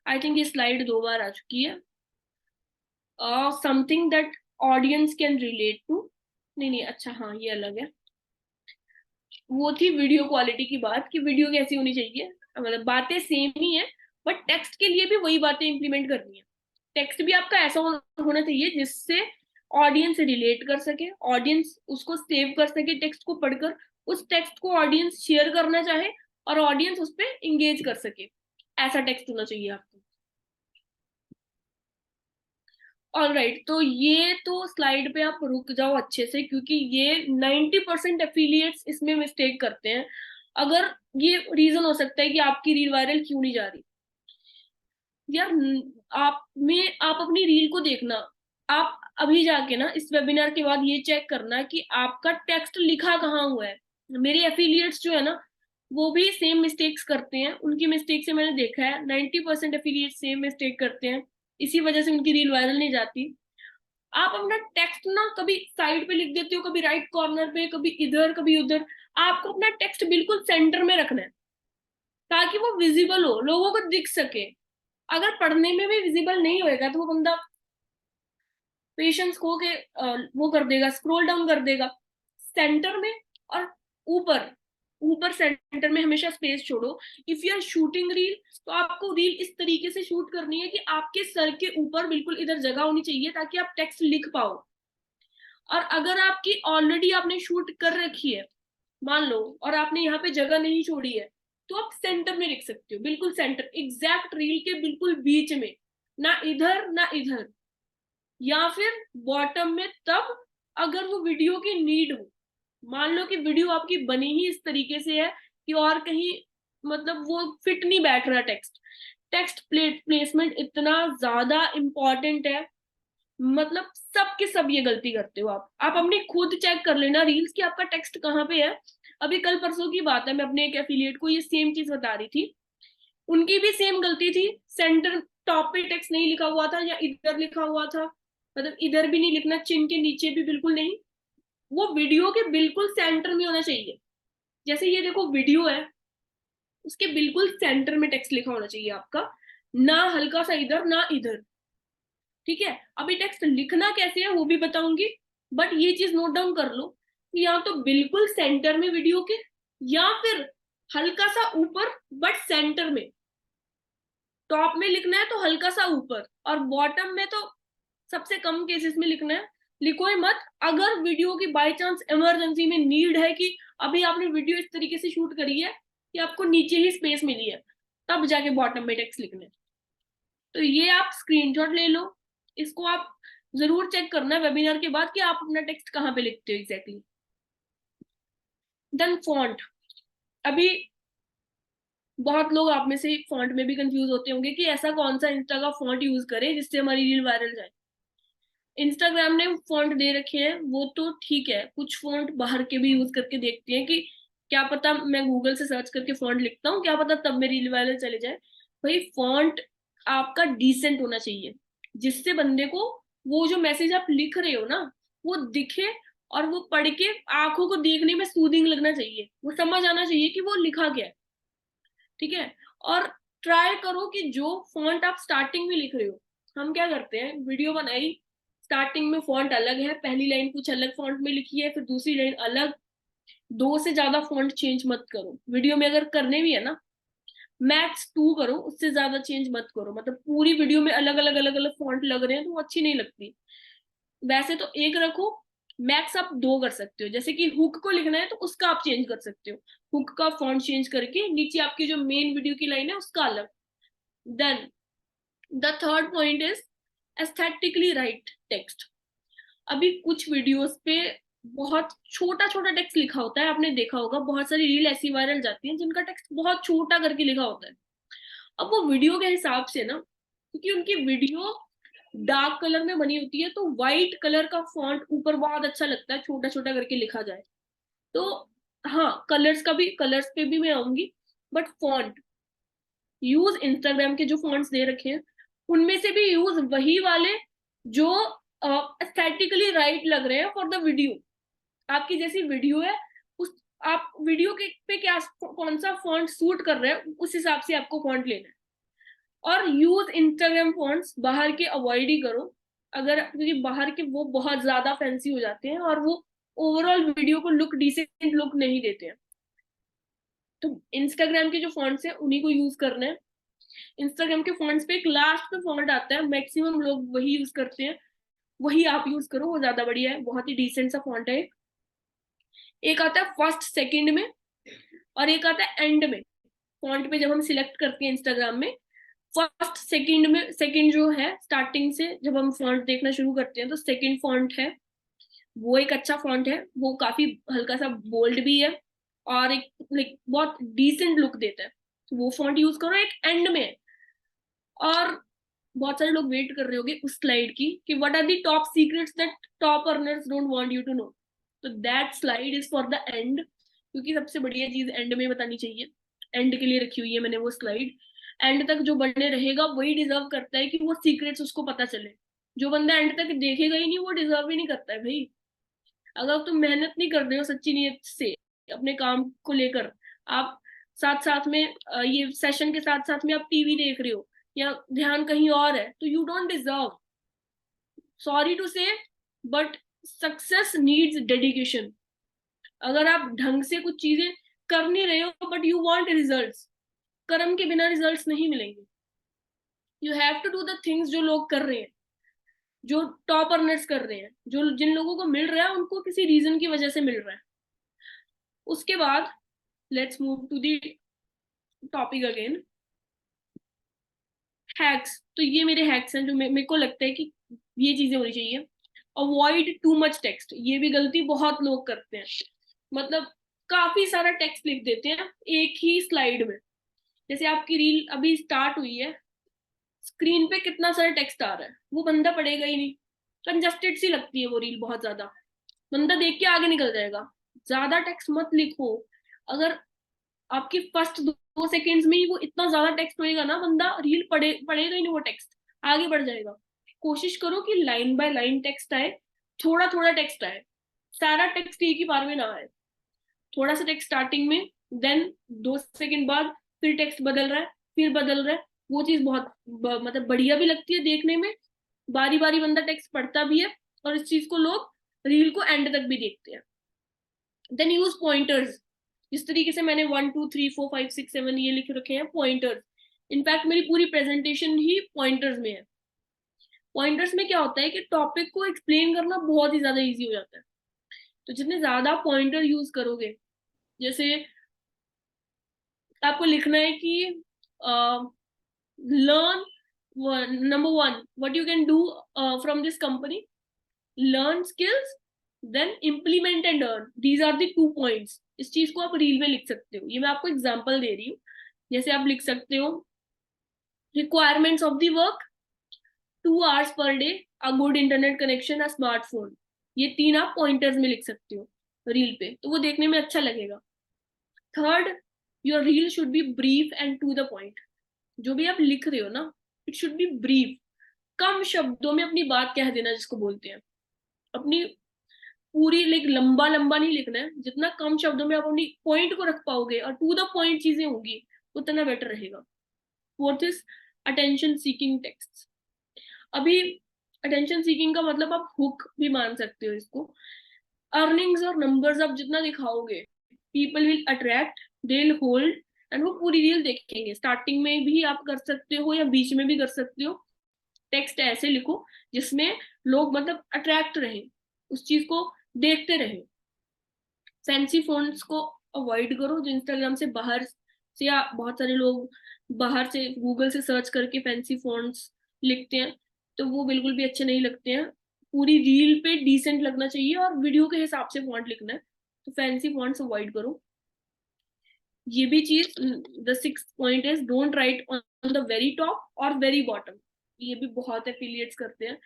आई थिंक ये स्लाइड 2 बार आ चुकी है। Something that audience can relate to. नहीं नहीं, अच्छा हाँ, ये अलग है। वो थी वीडियो क्वालिटी की बात कि वीडियो कैसी होनी चाहिए, मतलब बातें सेम ही है, बट टेक्स्ट के लिए भी वही बातें इंप्लीमेंट करनी है। टेक्स्ट भी आपका ऐसा होना चाहिए जिससे ऑडियंस रिलेट कर सके, ऑडियंस उसको सेव कर सके टेक्स्ट को पढ़कर, उस टेक्स्ट को ऑडियंस शेयर करना चाहे और ऑडियंस उस पर इंगेज कर सके। ऐसा टेक्स्ट होना चाहिए आपको। ऑल राइट, तो ये तो स्लाइड पे आप रुक जाओ अच्छे से, क्योंकि ये 90% एफिलिएट्स इसमें मिस्टेक करते हैं। अगर ये रीजन हो सकता है कि आपकी रील वायरल क्यों नहीं जा रही। यार आप अपनी रील को देखना, आप अभी जाके ना इस वेबिनार के बाद ये चेक करना कि आपका टेक्स्ट लिखा कहाँ हुआ है। मेरे एफिलिएट्स जो है ना, वो भी सेम मिस्टेक्स करते हैं, उनकी मिस्टेक से मैंने देखा है 90% एफिलिएट सेम मिस्टेक करते हैं, इसी वजह से उनकी रील वायरल नहीं जाती। आप अपना टेक्स्ट ना कभी साइड पे लिख देते हो, कभी राइट कॉर्नर पे, कभी इधर कभी उधर। आपको अपना टेक्स्ट बिल्कुल सेंटर में रखना है ताकि वो विजिबल हो, लोगों को दिख सके। अगर पढ़ने में भी विजिबल नहीं होएगा तो वो बंदा पेशेंस खो के वो कर देगा, स्क्रॉल डाउन कर देगा। सेंटर में और ऊपर, ऊपर सेंटर में हमेशा स्पेस छोड़ो। If you are shooting reel, तो आपको रील इस तरीके से शूट करनी है कि आपके सर के ऊपर बिल्कुल इधर जगह होनी चाहिए ताकि आप टेक्स्ट लिख पाओ। और अगर आपकी ऑलरेडी आपने शूट कर रखी है मान लो, और आपने यहाँ पे जगह नहीं छोड़ी है, तो आप सेंटर में लिख सकते हो, बिल्कुल सेंटर, एग्जैक्ट रील के बिल्कुल बीच में, ना इधर ना इधर, या फिर बॉटम में तब अगर वो वीडियो की नीड हो। मान लो कि वीडियो आपकी बनी ही इस तरीके से है कि और कहीं मतलब वो फिट नहीं बैठ रहा टेक्स्ट। टेक्स्ट प्लेसमेंट इतना ज्यादा इंपॉर्टेंट है, मतलब सब के सब ये गलती करते हो आप अपनी खुद चेक कर लेना रील्स की आपका टेक्स्ट कहाँ पे है। अभी कल परसों की बात है, मैं अपने एक एफिलिएट को ये सेम चीज बता रही थी, उनकी भी सेम गलती थी। सेंटर टॉप पे टेक्स्ट नहीं लिखा हुआ था, या इधर लिखा हुआ था, मतलब इधर भी नहीं लिखना, चिन के नीचे भी बिल्कुल नहीं, वो वीडियो के बिल्कुल सेंटर में होना चाहिए। जैसे ये देखो वीडियो है, उसके बिल्कुल सेंटर में टेक्स्ट लिखा होना चाहिए आपका, ना हल्का सा इधर ना इधर। ठीक है, अभी टेक्स्ट लिखना कैसे है वो भी बताऊंगी, बट ये चीज नोट डाउन कर लो कि या तो बिल्कुल सेंटर में वीडियो के, या फिर हल्का सा ऊपर बट सेंटर में। टॉप में लिखना है तो हल्का सा ऊपर, और बॉटम में तो सबसे कम केसेस में लिखना है, लिखो ही मत। अगर वीडियो की बाय चांस इमरजेंसी में नीड है कि अभी आपने वीडियो इस तरीके से शूट करी है कि आपको नीचे ही स्पेस मिली है, तब जाके बॉटम में टेक्स्ट लिखना है। तो ये आप स्क्रीनशॉट ले लो, इसको आप जरूर चेक करना वेबिनार के बाद कि आप अपना टेक्स्ट कहाँ पे लिखते हो एग्जैक्टली। Then font. अभी बहुत लोग आप में से फॉन्ट में भी कंफ्यूज होते होंगे कि ऐसा कौन सा इंस्टा का फॉन्ट यूज करें जिससे हमारी रील वायरल जाए। इंस्टाग्राम ने फॉन्ट दे रखे हैं वो तो ठीक है, कुछ फॉन्ट बाहर के भी यूज करके देखते हैं कि क्या पता मैं गूगल से सर्च करके फॉन्ट लिखता हूँ, क्या पता तब मेरी रील वायरल चले जाए। भाई फॉन्ट आपका डिसेंट होना चाहिए, जिससे बंदे को वो जो मैसेज आप लिख रहे हो ना वो दिखे, और वो पढ़ के आंखों को देखने में सूदिंग लगना चाहिए, वो समझ आना चाहिए कि वो लिखा क्या है। ठीक है। और ट्राई करो कि जो फॉन्ट आप स्टार्टिंग में लिख रहे हो, हम क्या करते हैं, वीडियो बनाई, स्टार्टिंग में फॉन्ट अलग है, पहली लाइन कुछ अलग फॉन्ट में लिखी है, फिर दूसरी लाइन अलग। दो से ज्यादा फॉन्ट चेंज मत करो वीडियो में, अगर करने भी है ना मैक्स 2 करो, उससे ज्यादा चेंज मत करो। मतलब पूरी वीडियो में अलग अलग फॉन्ट लग रहे हैं तो वो अच्छी नहीं लगती। वैसे तो एक रखो, मैक्स आप 2 कर सकते हो। जैसे कि हुक को लिखना है तो उसका आप चेंज कर सकते हो, हुक का फॉन्ट चेंज करके नीचे आपकी जो मेन वीडियो की लाइन है उसका अलग। Then the third point is aesthetically right text. अभी कुछ वीडियोस पे बहुत छोटा छोटा टेक्स्ट लिखा होता है, आपने देखा होगा बहुत सारी रील ऐसी वायरल जाती हैं जिनका टेक्स्ट बहुत छोटा करके लिखा होता है। अब वो वीडियो के हिसाब से ना, क्योंकि उनकी वीडियो डार्क कलर में बनी होती है तो व्हाइट कलर का फॉन्ट ऊपर बहुत अच्छा लगता है छोटा छोटा करके लिखा जाए तो। हाँ, कलर्स का भी, कलर्स पे भी मैं आऊंगी, बट फॉन्ट यूज इंस्टाग्राम के जो फॉन्ट्स दे रखे हैं उनमें से भी यूज वही वाले जो एस्थेटिकली राइट लग रहे हैं फॉर द वीडियो। आपकी जैसी वीडियो है उस, आप वीडियो के पे क्या कौन सा फॉन्ट सूट कर रहा है उस हिसाब से आपको फॉन्ट लेना है। और यूज इंस्टाग्राम फॉन्ट्स बाहर के अवॉइड ही करो, अगर, क्योंकि बाहर के वो बहुत ज्यादा फैंसी हो जाते हैं और वो ओवरऑल वीडियो को लुक, डिसेंट लुक नहीं देते हैं। तो इंस्टाग्राम के जो फॉन्ट्स हैं उन्हीं को यूज करना है। इंस्टाग्राम के फॉन्ट्स पे एक लास्ट पे फॉन्ट आता है, मैक्सिमम लोग वही यूज करते हैं, वही आप यूज करो, वो ज्यादा बढ़िया है, बहुत ही डिसेंट सा फॉन्ट है। एक आता है फर्स्ट सेकंड में और एक आता है एंड में। फॉन्ट पे जब हम सिलेक्ट करते हैं इंस्टाग्राम में, फर्स्ट सेकंड में, सेकंड जो है स्टार्टिंग से जब हम फॉन्ट देखना शुरू करते हैं तो सेकंड फॉन्ट है वो एक अच्छा फॉन्ट है, वो काफी हल्का सा बोल्ड भी है और एक लाइक बहुत डिसेंट लुक देता है, तो वो फॉन्ट यूज करो। एक एंड में है। और बहुत सारे लोग वेट कर रहे होंगे उस स्लाइड की कि what are the top secrets that top earners don't want you to know. तो that slide is for the end, क्योंकि सबसे बढ़िया चीज एंड में बतानी चाहिए, एंड के लिए रखी हुई है मैंने वो स्लाइड। एंड तक जो बने रहेगा वही डिजर्व करता है कि वो सीक्रेट्स उसको पता चले। जो बंदा एंड तक देखेगा ही नहीं वो डिजर्व ही नहीं करता है भाई। अगर तुम मेहनत नहीं कर रहे हो सच्ची नीयत से अपने काम को लेकर, आप साथ साथ में ये सेशन के साथ साथ में आप टीवी देख रहे हो या ध्यान कहीं और है, तो you don't deserve, sorry to say, but success needs dedication. अगर आप ढंग से कुछ चीजें कर नहीं रहे हो बट यू वांट रिजल्ट्स, कर्म के बिना रिजल्ट्स नहीं मिलेंगे। You have to do the things जो लोग कर रहे हैं, जो टॉप अर्नर्स कर रहे हैं, जो जिन लोगों को मिल रहा है उनको किसी रीजन की वजह से मिल रहा है। उसके बाद let's move to the topic again, hacks. तो ये मेरे हैक्स हैं जो मेरे को लगता है कि ये चीजें होनी चाहिए। अवॉइड टू मच टेक्स्ट, ये भी गलती बहुत लोग करते हैं। मतलब काफी सारा टेक्स्ट लिख देते हैं एक ही स्लाइड में। जैसे आपकी रील अभी स्टार्ट हुई है, स्क्रीन पे कितना सारा टेक्स्ट आ रहा है, वो बंदा पढ़ेगा ही नहीं, कंजस्टेड सी लगती है वो रील बहुत ज्यादा, बंदा देख के आगे निकल जाएगा। ज्यादा टेक्स्ट मत लिखो। अगर आपकी फर्स्ट 2 सेकेंड्स में ही वो इतना ज्यादा टेक्स्ट होएगा ना, बंदा रील पढ़ेगा ही नहीं, वो टेक्स्ट आगे बढ़ जाएगा। कोशिश करो कि लाइन बाय लाइन टेक्स्ट आए, थोड़ा थोड़ा टेक्स्ट आए, सारा टेक्स्ट एक ही बार में ना आए। थोड़ा सा टेक्स्ट स्टार्टिंग में, देन 2 सेकंड बाद फिर टेक्स्ट बदल रहा है, फिर बदल रहा है। वो चीज बहुत मतलब बढ़िया भी लगती है देखने में, बारी बारी बंदा टेक्स्ट पढ़ता भी है और इस चीज को लोग रील को एंड तक भी देखते हैं। Then use pointers. जिस तरीके से मैंने 1 2 3 4 5 6 7 ये लिख रखे हैं पॉइंटर्स, इनफैक्ट मेरी पूरी प्रेजेंटेशन ही पॉइंटर्स में है। पॉइंटर्स में क्या होता है कि टॉपिक को एक्सप्लेन करना बहुत ही ज्यादा इजी हो जाता है। तो जितने ज्यादा पॉइंटर यूज करोगे, जैसे आपको लिखना है कि learn, number 1 what you can do from this company, learn skills, then implement and earn, these are the 2 points. इस चीज को आप रील में लिख सकते हो, ये मैं आपको एग्जांपल दे रही हूँ जैसे आप लिख सकते हो requirements of the work, 2 hours per day, a good internet connection, a smartphone. ये 3 आप पॉइंटर्स में लिख सकते हो रील पे, तो वो देखने में अच्छा लगेगा। Third, your reel should be brief and to the point. जो भी आप लिख रहे हो ना, इट शुड बी ब्रीफ। कम शब्दों में अपनी बात कह देना जिसको बोलते हैं। अपनी पूरी लाइक लंबा लंबा नहीं लिखना है, जितना कम शब्दों में आप अपनी पॉइंट को रख पाओगे और टू द पॉइंट चीजें होंगी उतना बेटर रहेगा। Fourth is attention seeking text. अभी अटेंशन सीकिंग का मतलब आप हुक भी मान सकते हो इसको। अर्निंग्स और नंबर्स आप जितना दिखाओगे, people will attract, they will hold, and वो पूरी रील देखेंगे। स्टार्टिंग में भी आप कर सकते हो या बीच में भी कर सकते हो। टेक्स्ट ऐसे लिखो जिसमें लोग मतलब अट्रैक्ट रहे, उस चीज को देखते रहे। फैंसी फ़ॉन्ट्स को अवॉइड करो, जो इंस्टाग्राम से बाहर से, या बहुत सारे लोग बाहर से गूगल से सर्च करके फैंसी फ़ॉन्ट्स लिखते हैं, तो वो बिल्कुल भी अच्छे नहीं लगते हैं। पूरी रील पे डिसेंट लगना चाहिए और वीडियो के हिसाब से फॉन्ट लिखना है, तो फैंसी फॉन्ट्स अवॉइड करो। ये भी चीज, the sixth point is don't write on the very top और वेरी बॉटम। ये भी बहुत एफिलिएट्स करते हैं।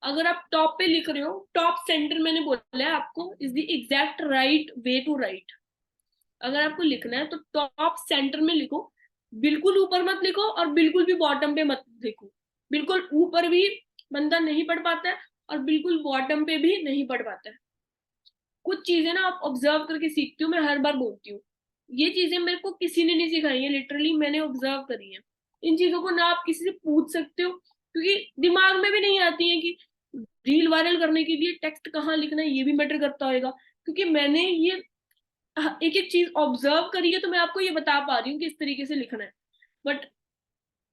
अगर आप टॉप पे लिख रहे हो, टॉप सेंटर मैंने बोला है आपको is the exact right way to write. अगर आपको लिखना है तो टॉप सेंटर में लिखो, बिल्कुल ऊपर मत लिखो और बिल्कुल भी बॉटम पे मत लिखो। बिल्कुल ऊपर भी बंदा नहीं पढ़ पाता है और बिल्कुल बॉटम पे भी नहीं पढ़ पाता है। कुछ चीजें ना आप ऑब्जर्व करके सीखती हूँ, मैं हर बार बोलती हूँ। ये चीजें मेरे को किसी ने नहीं सिखाई है, लिटरली मैंने ऑब्जर्व करी है। इन चीजों को ना आप किसी से पूछ सकते हो, क्योंकि दिमाग में भी नहीं आती है कि रील वायरल करने के लिए टेक्स्ट कहाँ लिखना है, ये भी मैटर करता होगा। क्योंकि मैंने ये एक एक चीज ऑब्जर्व करी है, तो मैं आपको ये बता पा रही हूँ कि इस तरीके से लिखना है। बट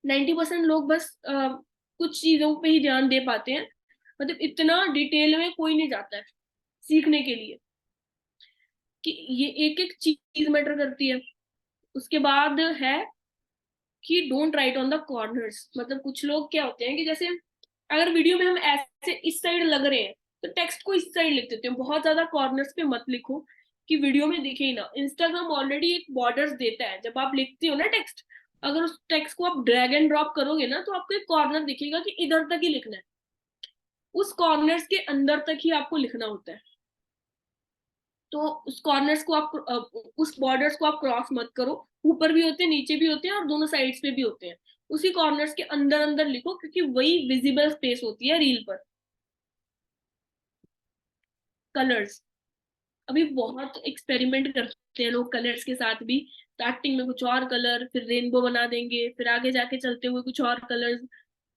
90% लोग बस कुछ चीजों पे ही ध्यान दे पाते हैं, मतलब इतना डिटेल में कोई नहीं जाता है सीखने के लिए कि ये एक एक चीज मैटर करती है। उसके बाद है कि don't write on the corners. मतलब कुछ लोग क्या होते हैं कि जैसे अगर वीडियो में हम ऐसे इस साइड लग रहे हैं, तो टेक्स्ट को इस साइड लिख देते हैं। बहुत ज्यादा कॉर्नर्स पे मत लिखो कि वीडियो में दिखे ही ना। इंस्टाग्राम ऑलरेडी एक बॉर्डर्स देता है जब आप लिखते हो ना टेक्स्ट। अगर उस टेक्स्ट को आप ड्रैग एंड ड्रॉप करोगे ना, तो आपको एक कॉर्नर दिखेगा कि इधर तक ही लिखना है। उस कॉर्नर्स के अंदर तक ही आपको लिखना होता है। तो उस कॉर्नर्स को आप उस बॉर्डर्स को आप क्रॉस मत करो। ऊपर भी होते हैं, नीचे भी होते हैं और दोनों साइड्स पे भी होते हैं। उसी कॉर्नर्स के अंदर अंदर लिखो, क्योंकि वही विजिबल स्पेस होती है रील पर। कलर्स, अभी बहुत एक्सपेरिमेंट करते हैं लोग कलर्स के साथ भी। स्टार्टिंग में कुछ और कलर, फिर रेनबो बना देंगे, फिर आगे जाके चलते हुए कुछ और कलर्स।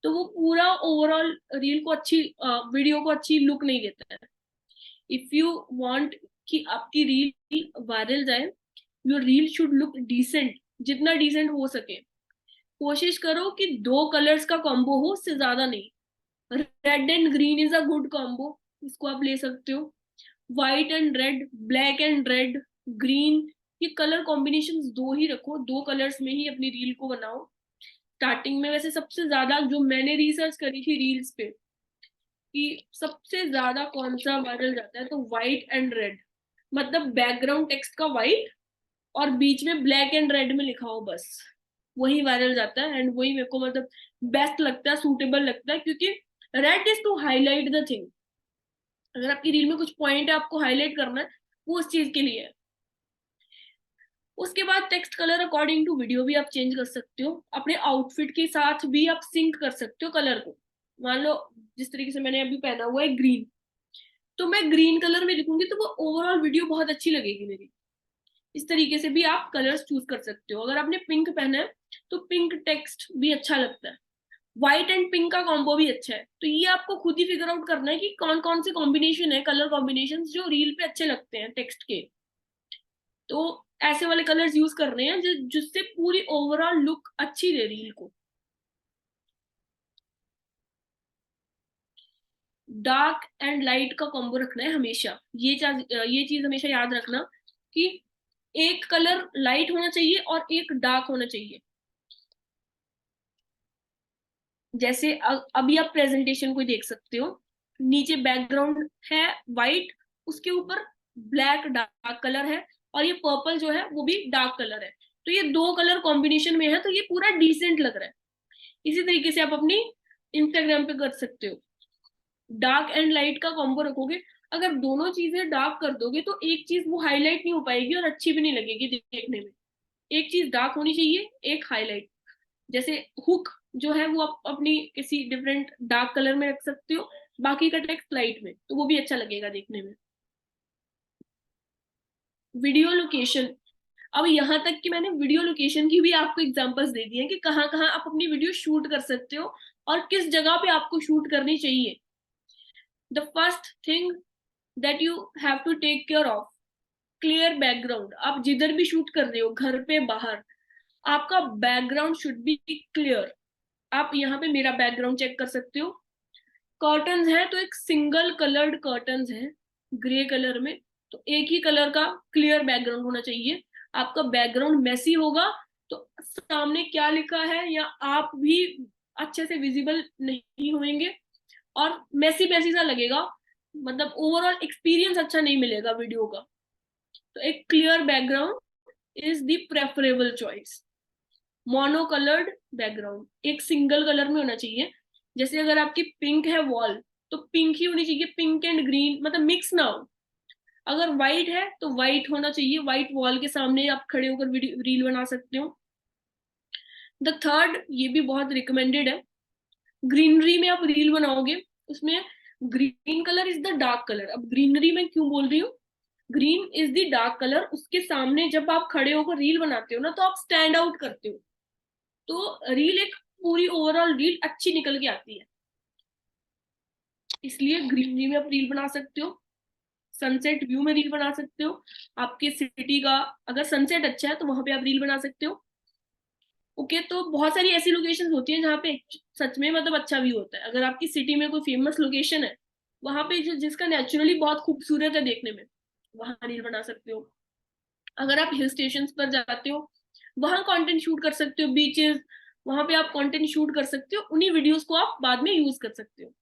तो वो पूरा ओवरऑल रील को अच्छी, वीडियो को अच्छी लुक नहीं देता है। इफ यू वांट कि आपकी रील वायरल जाए, your reel should look decent, जितना डिसेंट हो सके। कोशिश करो कि 2 कलर्स का कॉम्बो हो, उससे ज्यादा नहीं। Red and green is a good combo, इसको आप ले सकते हो। White and red, black and red, green, ये कलर कॉम्बिनेशन 2 ही रखो। 2 कलर्स में ही अपनी रील को बनाओ। स्टार्टिंग में वैसे सबसे ज्यादा जो मैंने रिसर्च करी थी रील्स पे, कि सबसे ज्यादा कौन सा वायरल जाता है, तो व्हाइट एंड रेड। मतलब बैकग्राउंड टेक्स्ट का व्हाइट और बीच में ब्लैक एंड रेड में लिखा हो, बस वही वायरल जाता है। एंड वही मेरे को मतलब बेस्ट लगता है, सूटेबल लगता है, क्योंकि red is to highlight the thing. अगर आपकी रील में कुछ पॉइंट है आपको हाईलाइट करना है, वो उस चीज के लिए है। उसके बाद text colour according to video भी आप चेंज कर सकते हो। अपने आउटफिट के साथ भी आप सिंक कर सकते हो कलर को। मान लो जिस तरीके से मैंने अभी पहना हुआ है ग्रीन, तो मैं ग्रीन कलर में लिखूंगी तो वो ओवरऑल वीडियो बहुत अच्छी लगेगी मेरी। इस तरीके से भी आप कलर्स चूज कर सकते हो। अगर आपने पिंक पहना है तो पिंक टेक्स्ट भी अच्छा लगता है। व्हाइट एंड पिंक का कॉम्बो भी अच्छा है। तो ये आपको खुद ही फिगर आउट करना है कि कौन कौन से कॉम्बिनेशन है, कलर कॉम्बिनेशन जो रील पे अच्छे लगते हैं टेक्स्ट के। तो ऐसे वाले कलर्स यूज कर रहे हैं जिससे पूरी ओवरऑल लुक अच्छी रहे रील को। डार्क एंड लाइट का कॉम्बो रखना है हमेशा। ये चीज हमेशा याद रखना कि एक कलर लाइट होना चाहिए और एक डार्क होना चाहिए। जैसे अभी आप प्रेजेंटेशन को देख सकते हो, नीचे बैकग्राउंड है वाइट, उसके ऊपर ब्लैक डार्क कलर है, और ये पर्पल जो है वो भी डार्क कलर है। तो ये दो कलर कॉम्बिनेशन में है तो ये पूरा डिसेंट लग रहा है। इसी तरीके से आप अपनी इंस्टाग्राम पे कर सकते हो, डार्क एंड लाइट का कॉम्बो रखोगे। अगर दोनों चीजें डार्क कर दोगे तो एक चीज वो हाईलाइट नहीं हो पाएगी और अच्छी भी नहीं लगेगी देखने में। एक चीज डार्क होनी चाहिए, एक हाईलाइट। जैसे हुक जो है वो आप अपनी किसी डिफरेंट डार्क कलर में रख सकते हो, बाकी का टेक्स्ट लाइट में, तो वो भी अच्छा लगेगा देखने में। वीडियो लोकेशन, अब यहाँ तक कि मैंने वीडियो लोकेशन की भी आपको एग्जांपल्स दे दी हैं कि कहाँ कहाँ आप अपनी वीडियो शूट कर सकते हो और किस जगह पे आपको शूट करनी चाहिए। The first thing that you have to take care of, clear background. आप जिधर भी शूट कर रहे हो, घर पे बाहर, आपका बैकग्राउंड शुड बी क्लियर। आप यहाँ पे मेरा बैकग्राउंड चेक कर सकते हो। कर्टन्स हैं तो एक सिंगल कलर्ड कर्टन्स है ग्रे कलर में, तो एक ही कलर का क्लियर बैकग्राउंड होना चाहिए। आपका बैकग्राउंड मेसी होगा तो सामने क्या लिखा है या आप भी अच्छे से विजिबल नहीं होंगे और मेसी मेसी सा लगेगा, मतलब ओवरऑल एक्सपीरियंस अच्छा नहीं मिलेगा वीडियो का। तो एक clear background is the preferable choice. Mono coloured background एक सिंगल कलर में होना चाहिए। जैसे अगर आपकी पिंक है वॉल तो पिंक ही होनी चाहिए, पिंक एंड ग्रीन, मतलब मिक्स ना हो। अगर व्हाइट है तो व्हाइट होना चाहिए, व्हाइट वॉल के सामने आप खड़े होकर रील बना सकते हो। द थर्ड, ये भी बहुत रिकमेंडेड है, ग्रीनरी में आप रील बनाओगे उसमें green colour is the dark colour. अब ग्रीनरी में क्यों बोल रही हूँ, green is the dark colour, उसके सामने जब आप खड़े होकर रील बनाते हो ना तो आप स्टैंड आउट करते हो, तो रील एक पूरी ओवरऑल रील अच्छी निकल के आती है। इसलिए ग्रीनरी में आप रील बना सकते हो, सनसेट व्यू में रील बना सकते हो। आपके सिटी का अगर सनसेट अच्छा है तो वहां पे आप रील बना सकते हो। ओके, तो बहुत सारी ऐसी लोकेशन होती है जहाँ पे सच में मतलब अच्छा व्यू होता है। अगर आपकी सिटी में कोई फेमस लोकेशन है वहां पे जिसका नेचुरली बहुत खूबसूरत है देखने में, वहां रील बना सकते हो। अगर आप हिल स्टेशन पर जाते हो वहां कंटेंट शूट कर सकते हो, बीचेस, वहां पे आप कंटेंट शूट कर सकते हो, उन्हीं वीडियोस को आप बाद में यूज कर सकते हो।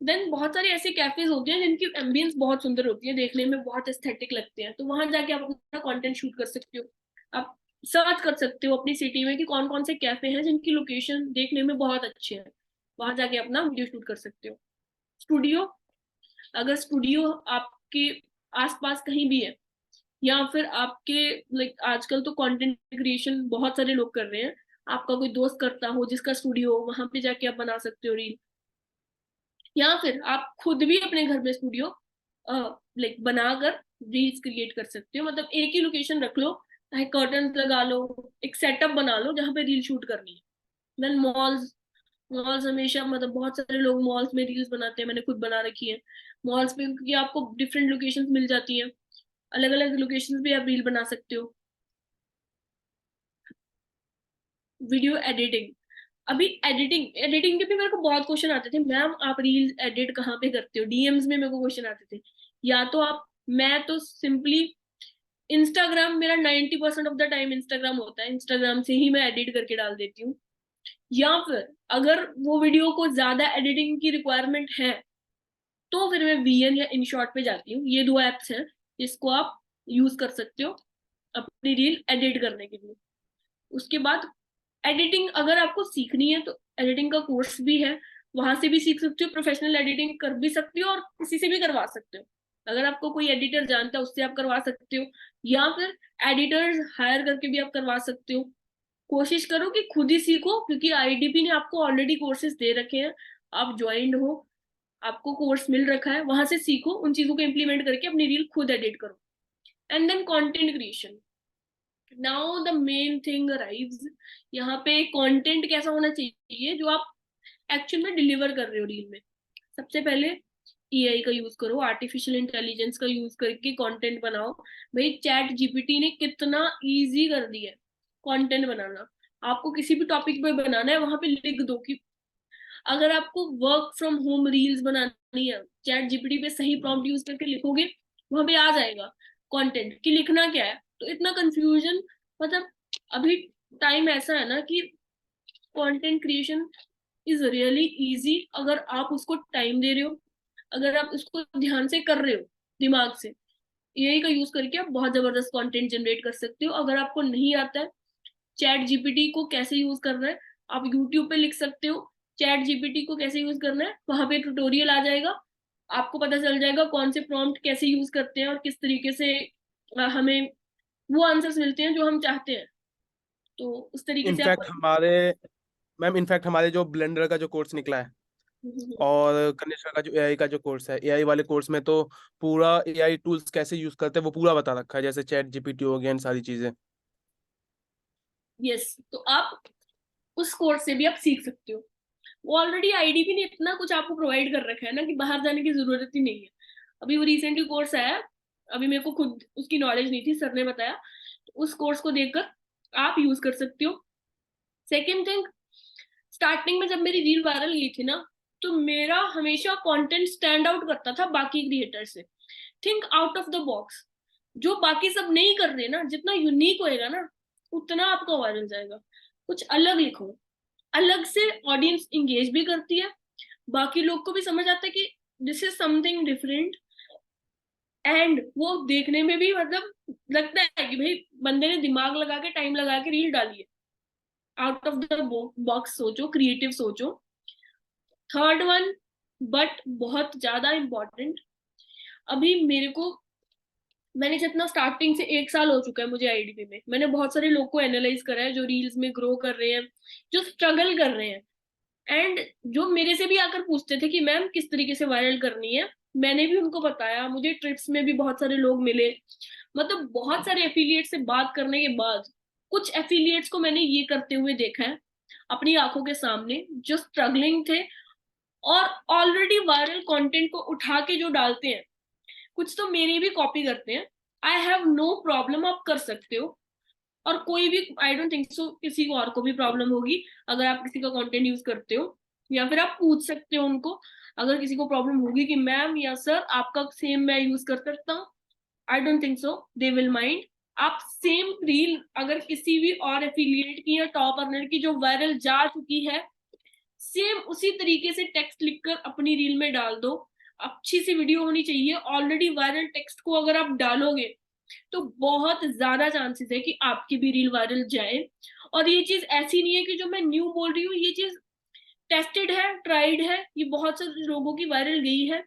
देन बहुत सारे ऐसे कैफेज होते हैं जिनकी एम्बियंस बहुत सुंदर होती है, देखने में बहुत एस्थेटिक लगते हैं, तो वहां जाके आप अपना कंटेंट शूट कर सकते हो। आप सर्च कर सकते हो अपनी सिटी में कि कौन कौन से कैफे हैं जिनकी लोकेशन देखने में बहुत अच्छे हैं, वहां जाके अपना वीडियो शूट कर सकते हो। स्टूडियो, अगर स्टूडियो आपके आसपास कहीं भी है या फिर आपके लाइक आजकल तो कंटेंट क्रिएशन बहुत सारे लोग कर रहे हैं, आपका कोई दोस्त करता हो जिसका स्टूडियो हो, वहां पे जाके आप बना सकते हो रील। या फिर आप खुद भी अपने घर में स्टूडियो लाइक बनाकर रील्स क्रिएट कर सकते हो, मतलब एक ही लोकेशन रख लो, चाहे कर्टन लगा लो, एक सेटअप बना लो जहाँ पे रील शूट करनी है। देन मॉल्स, मॉल्स हमेशा मतलब बहुत सारे लोग मॉल्स में रील्स बनाते हैं, मैंने खुद बना रखी है मॉल्स पे, क्योंकि आपको डिफरेंट लोकेशंस मिल जाती हैं, अलग अलग लोकेशंस पे आप रील बना सकते हो। वीडियो एडिटिंग, अभी एडिटिंग एडिटिंग के भी मेरे को बहुत क्वेश्चन आते थे, मैम आप रील एडिट कहाँ पे करते हो, डीएम्स में मेरे को क्वेश्चन आते थे। या तो आप, मैं तो सिंपली इंस्टाग्राम, मेरा 90% ऑफ द टाइम इंस्टाग्राम होता है, इंस्टाग्राम से ही मैं एडिट करके डाल देती हूँ। या फिर अगर वो वीडियो को ज्यादा एडिटिंग की रिक्वायरमेंट है तो फिर मैं वीएन या इनशॉट पे जाती हूँ। ये दो एप्स हैं जिसको आप यूज कर सकते हो अपनी रील एडिट करने के लिए। उसके बाद एडिटिंग अगर आपको सीखनी है तो एडिटिंग का कोर्स भी है, वहां से भी सीख सकते हो, प्रोफेशनल एडिटिंग कर भी सकते हो और किसी से भी करवा सकते हो। अगर आपको कोई एडिटर जानता है उससे आप करवा सकते हो, या फिर एडिटर्स हायर करके भी आप करवा सकते हो। कोशिश करो कि खुद ही सीखो, क्योंकि आईडीपी ने आपको ऑलरेडी कोर्सेज दे रखे हैं, आप ज्वाइंट हो, आपको कोर्स मिल रखा है, वहां से सीखो, उन चीजों को इम्प्लीमेंट करके अपनी रील खुद एडिट करो। And then content creation, now the main thing arrives. यहाँ पे कंटेंट कैसा होना चाहिए जो आप एक्चुअल में डिलीवर कर रहे हो रील में। सबसे पहले एआई का यूज करो, आर्टिफिशियल इंटेलिजेंस का यूज करके कंटेंट बनाओ। भाई चैट जीपीटी ने कितना इजी कर दिया है कंटेंट बनाना। आपको किसी भी टॉपिक पे बनाना है वहां पे लिख दो कि अगर आपको वर्क फ्रॉम होम रील्स बनानी है, चैट जीपीटी पे सही प्रॉम्प्ट यूज करके लिखोगे वहां पे आ जाएगा कंटेंट कि लिखना क्या है। तो इतना कंफ्यूजन, मतलब अभी टाइम ऐसा है ना कि content creation is really easy अगर आप उसको टाइम दे रहे हो, अगर आप उसको ध्यान से कर रहे हो, दिमाग से। एआई का यूज करके आप बहुत जबरदस्त कंटेंट जनरेट कर सकते हो। अगर आपको नहीं आता है चैट जीपीटी को कैसे यूज करना है, आप यूट्यूब पे लिख सकते हो चैट जीपीटी को कैसे यूज करना है, वहां पे ट्यूटोरियल आ जाएगा। आपको पता चल जाएगा कौन से प्रॉम्प्ट कैसे यूज करते हैं और किस तरीके से हमें वो आंसर्स मिलते हैं जो हम चाहते हैं। तो उस तरीके से आप इनफैक्ट हमारे मैम, इनफैक्ट हमारे जो ब्लेंडर का जो कोर्स निकला है और कनिष्का का जो एआई का जो कोर्स है, एआई वाले कोर्स में तो पूरा एआई टूल्स कैसे यूज करते हैं वो पूरा बता रखा है, जैसे चैट जीपीटी हो गया, इन सारी चीजें। यस, तो आप उस कोर्स से भी आप सीख सकते हो। वो ऑलरेडी आईडीपी ने इतना कुछ आपको प्रोवाइड कर रखा है ना कि बाहर जाने की जरूरत ही नहीं है। अभी वो रिसेंटली कोर्स आया, अभी मेरे को खुद उसकी नॉलेज नहीं थी, सर ने बताया, तो उस कोर्स को देखकर आप यूज कर सकते हो। सेकेंड थिंग, स्टार्टिंग में जब मेरी रील वायरल गई थी ना, तो मेरा हमेशा कंटेंट स्टैंड आउट करता था बाकी क्रिएटर से। Think out of the box. जो बाकी सब नहीं कर रहे ना, जितना यूनिक होएगा ना उतना आपका वायरल जाएगा। कुछ अलग लिखो, अलग से ऑडियंस इंगेज भी करती है, बाकी लोग को भी समझ आता है कि this is something different, and वो देखने में भी मतलब लगता है कि भाई बंदे ने दिमाग लगा के टाइम लगा के रील डाली है। आउट ऑफ द बॉक्स सोचो, क्रिएटिव सोचो। थर्ड वन, बट बहुत ज्यादा इंपॉर्टेंट, अभी मेरे को, मैंने जितना स्टार्टिंग से 1 साल हो चुका है मुझे आईडीपी में, मैंने बहुत सारे लोग को एनालाइज करा है जो रील्स में ग्रो कर रहे हैं, जो स्ट्रगल कर रहे हैं, एंड जो मेरे से भी आकर पूछते थे कि मैम किस तरीके से वायरल करनी है, मैंने भी उनको बताया। मुझे ट्रिप्स में भी बहुत सारे लोग मिले, मतलब बहुत सारे एफिलिएट से बात करने के बाद कुछ एफिलिएट्स को मैंने ये करते हुए देखा है अपनी आंखों के सामने, जो स्ट्रगलिंग थे और ऑलरेडी वायरल कंटेंट को उठा के जो डालते हैं। कुछ तो मेरी भी कॉपी करते हैं। आई हैव नो प्रॉब्लम, आप कर सकते हो। और कोई भी, आई डोंट थिंक सो किसी को और को भी प्रॉब्लम होगी अगर आप किसी का कंटेंट यूज करते हो, या फिर आप पूछ सकते हो उनको अगर किसी को प्रॉब्लम होगी कि मैम या सर आपका सेम मैं यूज कर सकता हूँ। I don't think so they will mind. आप सेम रील अगर किसी भी और एफिलिएट की या टॉप अर्नर की जो वायरल जा चुकी है, सेम उसी तरीके से टेक्स्ट लिखकर अपनी रील में डाल दो। अच्छी सी वीडियो होनी चाहिए, ऑलरेडी वायरल टेक्स्ट को अगर आप डालोगे तो बहुत ज्यादा चांसेस है कि आपकी भी रील वायरल जाए। और ये चीज ऐसी नहीं है कि जो मैं न्यू बोल रही हूँ, ये चीज टेस्टेड है, ट्राइड है, ये बहुत सारे लोगों की वायरल गई है।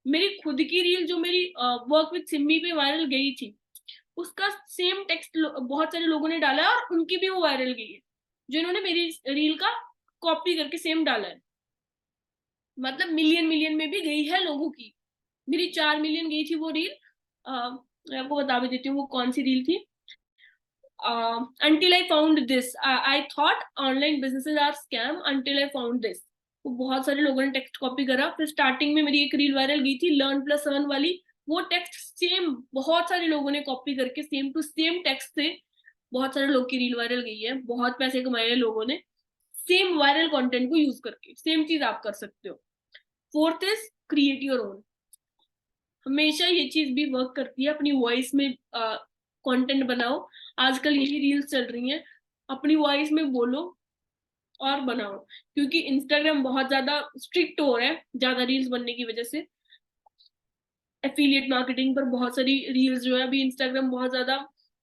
मेरी खुद की रील जो मेरी वर्क विद सिम्मी पे वायरल गई थी, उसका सेम टेक्स्ट बहुत सारे लोगों ने डाला है और उनकी भी वो वायरल गई है, जो इन्होंने मेरी रील का कॉपी करके सेम डाला है। मतलब मिलियन मिलियन में भी गई है लोगों की। मेरी 4 मिलियन गई थी वो रील। मैं आपको बता भी देती हूँ वो कौन सी रील थी। Until I found this, I thought online businesses are scam until I found this। वो बहुत सारे लोगों ने टेक्स्ट कॉपी करा। फिर स्टार्टिंग में मेरी एक रील वायरल गई थी लर्न प्लस अर्न वाली, वो टेक्स्ट सेम बहुत सारे लोगों ने कॉपी करके सेम टू सेम टेक्स्ट से बहुत सारे लोग की रील वायरल गई है, बहुत पैसे कमाए हैं लोगों ने सेम वायरल कंटेंट को यूज करके। सेम चीज आप कर सकते हो। Fourth is create your own. हमेशा ये चीज भी वर्क करती है, अपनी वॉइस में कंटेंट बनाओ। आजकल यही रील्स चल रही हैं, अपनी वॉइस में बोलो और बनाओ। क्योंकि इंस्टाग्राम बहुत ज्यादा स्ट्रिक्ट हो रहा है ज्यादा रील्स बनने की वजह से। एफिलिएट मार्केटिंग पर बहुत सारी रील्स जो है अभी इंस्टाग्राम बहुत ज्यादा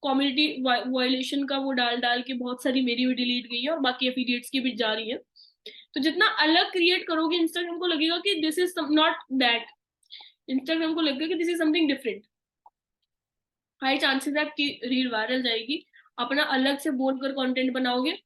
कम्युनिटी वायलेशन का वो डाल डाल के बहुत सारी मेरी भी डिलीट गई है और बाकी एफिलिएट्स की भी जा रही है। तो जितना अलग क्रिएट करोगे इंस्टाग्राम को लगेगा कि this is not that, Instagram को लगेगा कि this is something different. High chances है आपकी रील वायरल जाएगी। अपना अलग से बोलकर कंटेंट बनाओगे,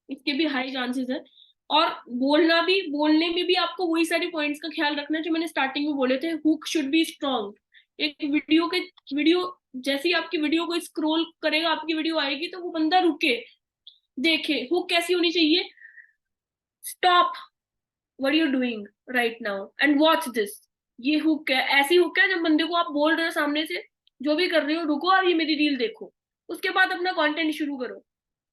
इसके भी हाई चांसेस है। और बोलना भी, बोलने में भी आपको वही सारे पॉइंट्स का ख्याल रखना है जो मैंने स्टार्टिंग में बोले थे। Hook should be strong. एक वीडियो जैसे ही आपकी वीडियो को स्क्रॉल करेगा, आपकी वीडियो आएगी तो वो बंदा रुके, देखे। हुक कैसी होनी चाहिए? Stop what you doing right now and watch this. ये हुक है, ऐसी हुक है जब बंदे को आप बोल रहे हो सामने से जो भी कर रहे हो, रुको और ये मेरी रील देखो, उसके बाद अपना कंटेंट शुरू करो।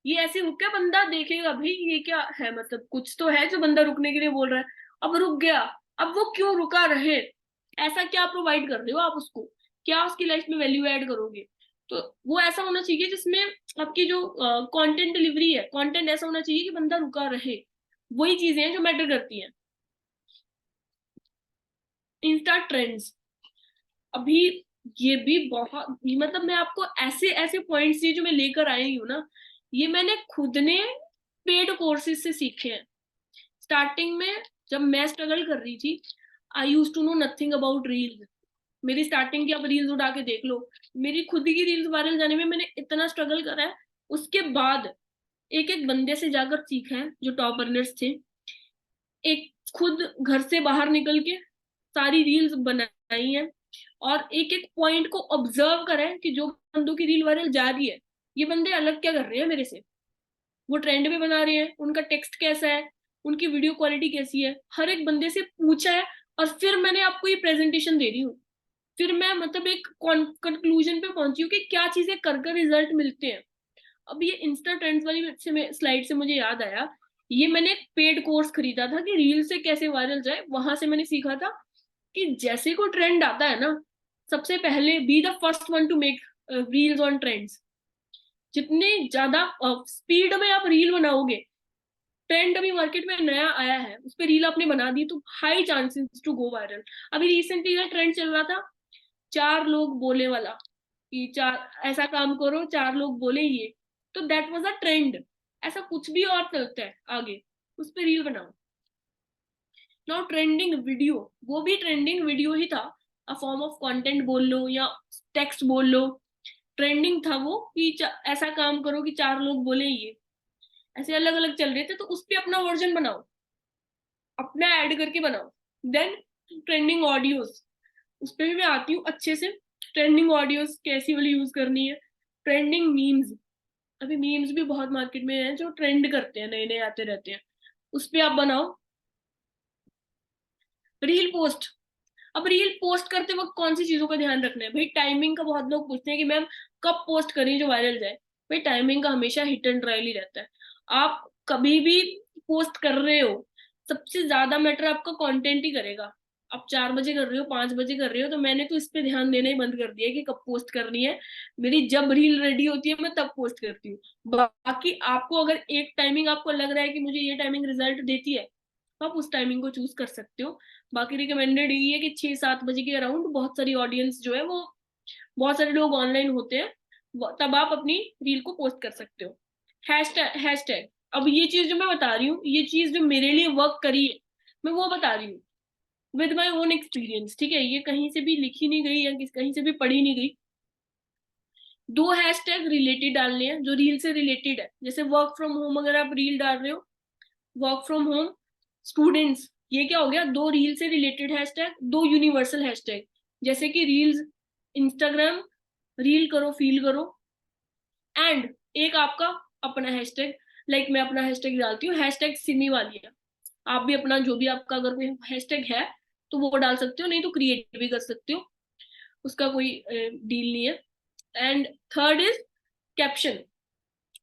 ये ऐसी हुक है बंदा देखेगा भाई ये क्या है, मतलब कुछ तो है जो बंदा रुकने के लिए बोल रहा है। अब रुक गया, अब वो क्यों रुका रहे, ऐसा क्या प्रोवाइड कर रहे हो आप उसको, क्या उसकी लाइफ में वैल्यू ऐड करोगे। तो वो ऐसा होना चाहिए जिसमें आपकी जो कंटेंट डिलीवरी है, कंटेंट ऐसा होना चाहिए कि बंदा रुका रहे। वही चीजें हैं जो मैटर करती हैं। इंस्टा ट्रेंड्स, अभी ये भी बहुत, मतलब मैं आपको ऐसे ऐसे पॉइंट्स ये जो मैं लेकर आई हूँ ना, ये मैंने खुद ने पेड कोर्सेज से सीखे हैं। स्टार्टिंग में जब मैं स्ट्रगल कर रही थी, I use to know nothing about reels. मेरी स्टार्टिंग की आप रील्स उठा के देख लो, मेरी खुद की रील्स वायरल जाने में मैंने इतना स्ट्रगल करा है। उसके बाद एक एक बंदे से जाकर सीखा है जो टॉप अर्नर्स थे, एक खुद घर से बाहर निकल के सारी रील्स बनाई है, और एक एक पॉइंट को ऑब्जर्व करा है कि जो बंदों की रील वायरल जा रही है, ये बंदे अलग क्या कर रहे हैं मेरे से। वो ट्रेंड में बना रहे हैं, उनका टेक्स्ट कैसा है, उनकी वीडियो क्वालिटी कैसी है, हर एक बंदे से पूछा है, और फिर मैंने आपको ये प्रेजेंटेशन दे रही हूँ। फिर मैं मतलब एक कंक्लूजन पे पहुंची हूँ कि क्या चीजें कर कर रिजल्ट मिलते हैं। अब ये इंस्टा ट्रेंड्स वाली स्लाइड से मुझे याद आया, ये मैंने एक पेड कोर्स खरीदा था कि रील से कैसे वायरल जाए। वहां से मैंने सीखा था कि जैसे कोई ट्रेंड आता है ना, सबसे पहले be the first one two make reels on trends. जितने ज्यादा स्पीड में आप रील बनाओगे, ट्रेंड अभी मार्केट में नया आया है, उस पर रील आपने बना दी तो high chances to go viral. अभी रिसेंटली का ट्रेंड चल रहा था चार लोग बोले वाला, कि चार ऐसा काम करो चार लोग बोले ये, तो दैट वाज अ ट्रेंड। ऐसा कुछ भी और चलता है आगे, उस पर रील बनाओ। नाउ ट्रेंडिंग वीडियो, वो भी ट्रेंडिंग वीडियो ही था, अ फॉर्म ऑफ कंटेंट बोल लो या टेक्स्ट बोल लो। ट्रेंडिंग था वो कि ऐसा काम करो कि चार लोग बोले ये, ऐसे अलग अलग चल रहे थे, तो उस पे अपना वर्जन बनाओ, अपना ऐड करके बनाओ। देन ट्रेंडिंग ऑडियोज, उस पे भी मैं आती हूँ अच्छे से। ट्रेंडिंग ऑडियोज कैसी वाली यूज करनी है। ट्रेंडिंग मीम्स, अभी मीम्स भी बहुत मार्केट में है जो ट्रेंड करते हैं, नए नए आते रहते हैं, उस पे आप बनाओ। रील पोस्ट, अब रील पोस्ट करते वक्त कौन सी चीजों का ध्यान रखना है भाई। टाइमिंग का बहुत लोग पूछते हैं कि मैम कब पोस्ट करें जो वायरल जाए। भाई टाइमिंग का हमेशा हिट एंड ट्रायल ही रहता है। आप कभी भी पोस्ट कर रहे हो, सबसे ज्यादा मैटर आपका कंटेंट ही करेगा। आप 4 बजे कर रहे हो, 5 बजे कर रहे हो, तो मैंने तो इस पे ध्यान देना ही बंद कर दिया है कि कब पोस्ट करनी है। मेरी जब रील रेडी होती है मैं तब पोस्ट करती हूँ। बाकी आपको अगर एक टाइमिंग आपको लग रहा है कि मुझे ये टाइमिंग रिजल्ट देती है, तो आप उस टाइमिंग को चूज कर सकते हो। बाकी रिकमेंडेड यही है कि 6-7 बजे के अराउंड बहुत सारी ऑडियंस जो है वो, बहुत सारे लोग ऑनलाइन होते हैं, तब आप अपनी रील को पोस्ट कर सकते हो। हैशटैग, अब ये चीज जो मैं बता रही हूँ, ये चीज जो मेरे लिए वर्क करी है, मैं वो बता रही हूँ विद माई ओन एक्सपीरियंस। ठीक है, ये कहीं से भी लिखी नहीं गई या कहीं से भी पढ़ी नहीं गई। 2 हैशटैग रिलेटेड डालने हैं जो रील से रिलेटेड है। जैसे वर्क फ्रॉम होम, अगर आप रील डाल रहे हो, वर्क फ्रॉम होम, स्टूडेंट्स, ये क्या हो गया, 2 रील से रिलेटेड हैशटैग, 2 यूनिवर्सल हैशटैग। जैसे कि रील्स, इंस्टाग्राम, रील करो फील करो, एंड एक आपका अपना हैशटैग। लाइक मैं अपना हैशटैग डालती हूँ, हैशटैग सिमी वाली है। आप भी अपना जो भी आपका अगर कोई हैशटैग है तो वो डाल सकते हो, नहीं तो क्रिएट भी कर सकते हो, उसका कोई डील नहीं है। And third is caption,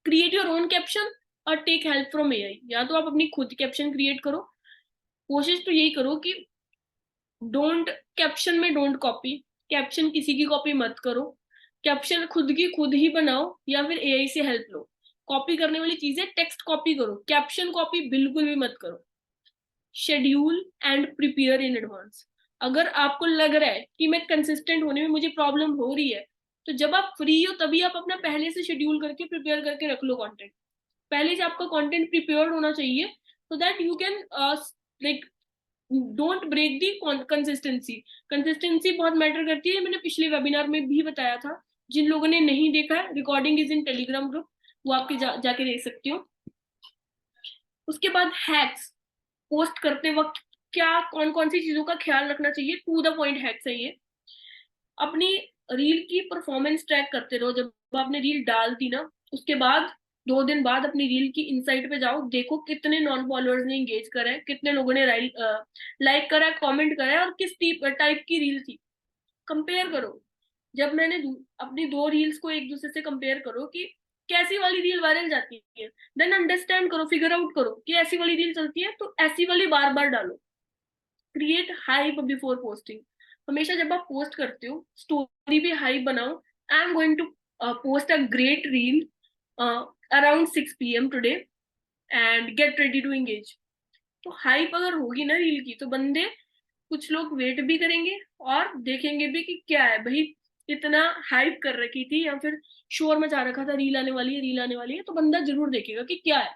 create your own caption और टेक हेल्प फ्रॉम एआई। या तो आप अपनी खुद कैप्शन क्रिएट करो, कोशिश तो यही करो कि डोंट, कैप्शन में डोंट कॉपी, कैप्शन किसी की कॉपी मत करो। कैप्शन खुद की खुद ही बनाओ या फिर एआई से हेल्प लो। कॉपी करने वाली चीजें टेक्स्ट कॉपी करो, कैप्शन कॉपी बिल्कुल भी मत करो। Schedule and prepare in advance, अगर आपको लग रहा है कि मैं कंसिस्टेंट होने में मुझे प्रॉब्लम हो रही है, तो जब आप फ्री हो तभी आप अपना पहले से शेड्यूल करके प्रिपेयर करके रख लो कंटेंट। पहले से आपका कंटेंट प्रिपेयर्ड होना चाहिए, so that you can like don't break the consistency. Consistency बहुत मैटर करती है, मैंने पिछले वेबिनार में भी बताया था। जिन लोगों ने नहीं देखा है, recording is in Telegram group, वो आपके जाके देख सकते हो। उसके बाद हैक्स, पोस्ट करते वक्त क्या कौन कौन सी चीजों का ख्याल रखना चाहिए, टू द पॉइंट हैक्स है ये। अपनी रील की परफॉर्मेंस ट्रैक करते रहो। जब आपने रील डाल दी ना, उसके बाद 2 दिन बाद अपनी रील की इनसाइट पे जाओ, देखो कितने नॉन फॉलोअर्स ने एंगेज करा है, कितने लोगों ने लाइक करा है, कमेंट करा है, और किस टाइप की रील थी। कंपेयर करो। जब मैंने अपनी 2 रील्स को एक दूसरे से कंपेयर करो कि कैसी वाली रील वायरल जाती है, देन अंडरस्टैंड करो, फिगर आउट करो कि ऐसी वाली रील चलती है तो ऐसी वाली बार बार डालो। क्रिएट हाइप बिफोर पोस्टिंग, हमेशा जब आप पोस्ट करते हो स्टोरी भी हाइप बनाओ। I am going to post a great reel around 6 PM today and get ready to engage. तो हाइप अगर होगी ना रील की, तो बंदे, कुछ लोग वेट भी करेंगे और देखेंगे भी कि क्या है भाई, इतना हाइप कर रखी थी या फिर शोर मचा रखा था रील आने वाली है, रील आने वाली है, तो बंदा जरूर देखेगा कि क्या है।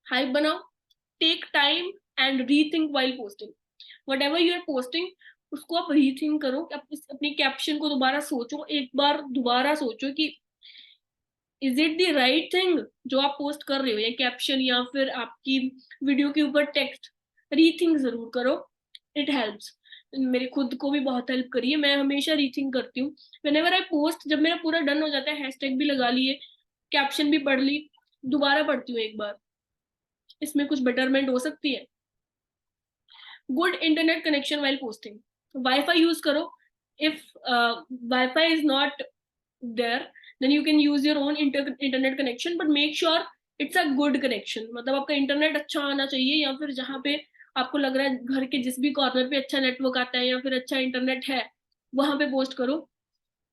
हाइप बनाओ, take time and rethink while posting. Whatever you are posting, उसको आप रीथिंक करो, अपनी कैप्शन को दोबारा सोचो, एक बार दोबारा सोचो कि is it the right thing जो आप पोस्ट कर रहे हो, या कैप्शन या फिर आपकी वीडियो के ऊपर टेक्स्ट। रीथिंक जरूर करो, इट हेल्प्स। मेरे खुद को भी बहुत हेल्प करी है, मैं हमेशा रीथिंक करती हूँ व्हेनेवर आई पोस्ट। जब मेरा पूरा डन हो जाता है, हैशटैग भी लगा लिए, कैप्शन भी पढ़ ली, दोबारा पढ़ती हूँ एक बार, इसमें कुछ बेटरमेंट हो सकती है। Good internet connection while posting, wifi use करो। If wifi is not there, then you can use your own internet connection, but make sure it's a good connection। मतलब आपका इंटरनेट अच्छा आना चाहिए, या फिर जहाँ पे आपको लग रहा है घर के जिस भी कॉर्नर पे अच्छा नेटवर्क आता है या फिर अच्छा इंटरनेट है, वहां पे पोस्ट करो।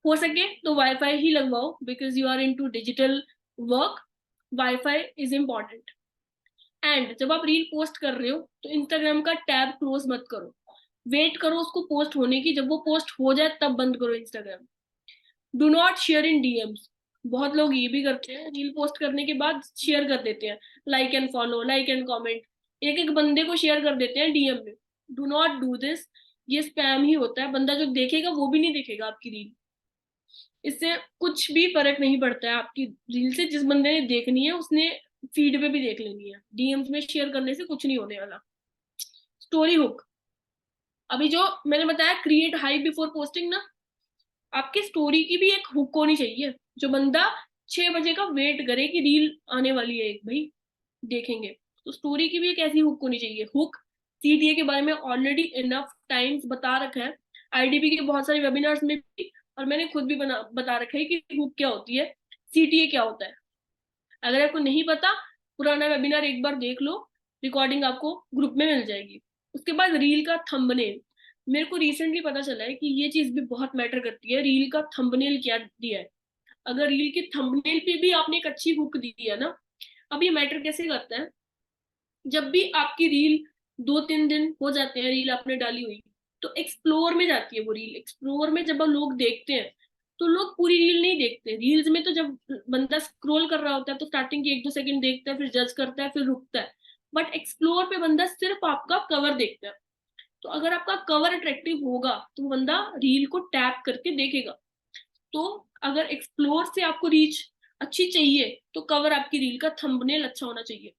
हो सके तो वाईफाई ही लगवाओ, because you are into digital work, wifi is important. And जब आप रील पोस्ट कर रहे हो तो इंस्टाग्राम का टैब क्लोज मत करो, वेट करो उसको पोस्ट होने की, जब वो पोस्ट हो जाए तब बंद करो Instagram. Do not share in DMs. बहुत लोग ये भी करते हैं, रील पोस्ट करने के बाद शेयर कर देते हैं, like and follow, like and comment, एक एक बंदे को शेयर कर देते हैं डीएम में। डू नॉट डू दिस, ये स्पैम ही होता है, बंदा जो देखेगा वो भी नहीं देखेगा आपकी रील। इससे कुछ भी फर्क नहीं पड़ता है आपकी रील से, जिस बंदे ने देखनी है उसने फीड पे भी देख लेनी है, डीएम्स में शेयर करने से कुछ नहीं होने वाला। स्टोरी हुक, अभी जो मैंने बताया क्रिएट हाइप बिफोर पोस्टिंग ना, आपकी स्टोरी की भी एक हुक होनी चाहिए, जो बंदा 6 बजे का वेट करे कि रील आने वाली है एक भाई, देखेंगे। तो स्टोरी की भी एक ऐसी हुक होनी चाहिए। हुक सीटीए के बारे में ऑलरेडी इनफ टाइम्स बता रखा है, आईडीपी के बहुत सारे वेबिनार्स में भी, और मैंने खुद भी बता रखा है कि हुक क्या होती है, सीटीए क्या होता है। अगर आपको नहीं पता, पुराना वेबिनार एक बार देख लो, रिकॉर्डिंग आपको ग्रुप में मिल जाएगी। उसके बाद रील का थंबनेल, मेरे को रिसेंटली पता चला है कि ये चीज भी बहुत मैटर करती है, रील का थंबनेल क्या दिया है। अगर रील के थंबनेल पे भी आपने एक अच्छी हुक दी है ना, अब ये मैटर कैसे करता है, जब भी आपकी रील 2-3 दिन हो जाते हैं रील आपने डाली हुई, तो एक्सप्लोर में जाती है वो रील। एक्सप्लोर में जब लोग देखते हैं, तो लोग पूरी रील नहीं देखते। रील्स में तो जब बंदा स्क्रॉल कर रहा होता है तो स्टार्टिंग के 1-2 सेकंड देखता है, फिर जज करता है, फिर रुकता है। बट एक्सप्लोर पे बंदा सिर्फ आपका कवर देखता है। तो अगर आपका कवर अट्रैक्टिव होगा तो वो बंदा रील को टैप करके देखेगा। तो अगर एक्सप्लोर से आपको रीच अच्छी चाहिए, तो कवर आपकी रील का थंबनेल अच्छा होना चाहिए।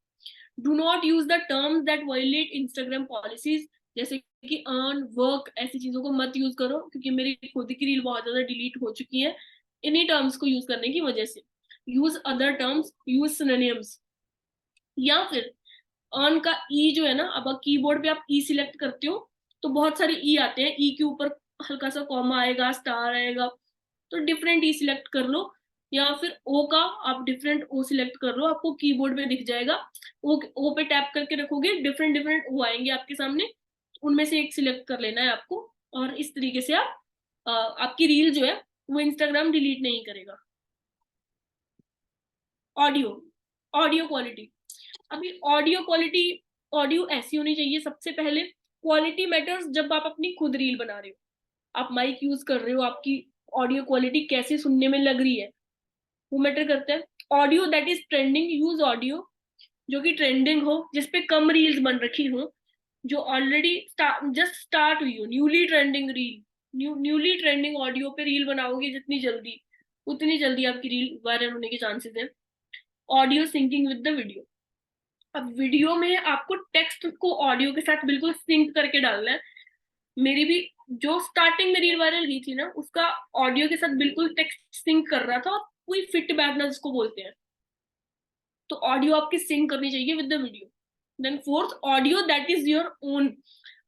Do not use the terms that violate Instagram policies, जैसे कि अर्न, वर्क, ऐसी चीजों को मत यूज करो, क्योंकि मेरी खुद की रील बहुत ज्यादा डिलीट हो चुकी है इन्हीं टर्म्स को यूज करने की वजह से। Use other terms, use synonyms. या फिर अर्न का ई जो है ना, अब कीबोर्ड पे आप ई सिलेक्ट करते हो तो बहुत सारे ई आते हैं, ई के ऊपर हल्का सा कॉमा आएगा, स्टार आएगा, तो डिफरेंट ई सिलेक्ट कर लो। या फिर ओ का आप डिफरेंट ओ सिलेक्ट कर लो, आपको कीबोर्ड पे दिख जाएगा। ओ पे टैप करके रखोगे, डिफरेंट डिफरेंट ओ आएंगे आपके सामने, उनमें से एक सिलेक्ट कर लेना है आपको। और इस तरीके से आप आपकी रील जो है वो इंस्टाग्राम डिलीट नहीं करेगा। ऑडियो, ऑडियो क्वालिटी, अभी ऑडियो क्वालिटी, ऑडियो ऐसी होनी चाहिए सबसे पहले। क्वालिटी मैटर्स जब आप अपनी खुद रील बना रहे हो, आप माइक यूज कर रहे हो, आपकी ऑडियो क्वालिटी कैसे सुनने में लग रही है, वो मैटर करता है। Audio that is trending, use audio जो कि ट्रेंडिंग हो, जिसपे कम रील्स बन रखी हो, जो ऑलरेडी जस्ट स्टार्ट हुई हो, newly trending reel. Newly trending audio पे रील बनाओगे जितनी जल्दी, उतनी जल्दी आपकी रील वायरल होने के चांसेस है। Audio syncing with the video, अब वीडियो में आपको टेक्स्ट को ऑडियो के साथ बिल्कुल सिंक करके डालना है। मेरी भी जो स्टार्टिंग में रील वायरल हुई थी ना, उसका ऑडियो के साथ बिल्कुल टेक्स्ट सिंक कर रहा था, कोई फिट बैठना जिसको बोलते हैं। तो ऑडियो आपकी सिंक करनी चाहिए with the video. Then fourth, audio that is your own,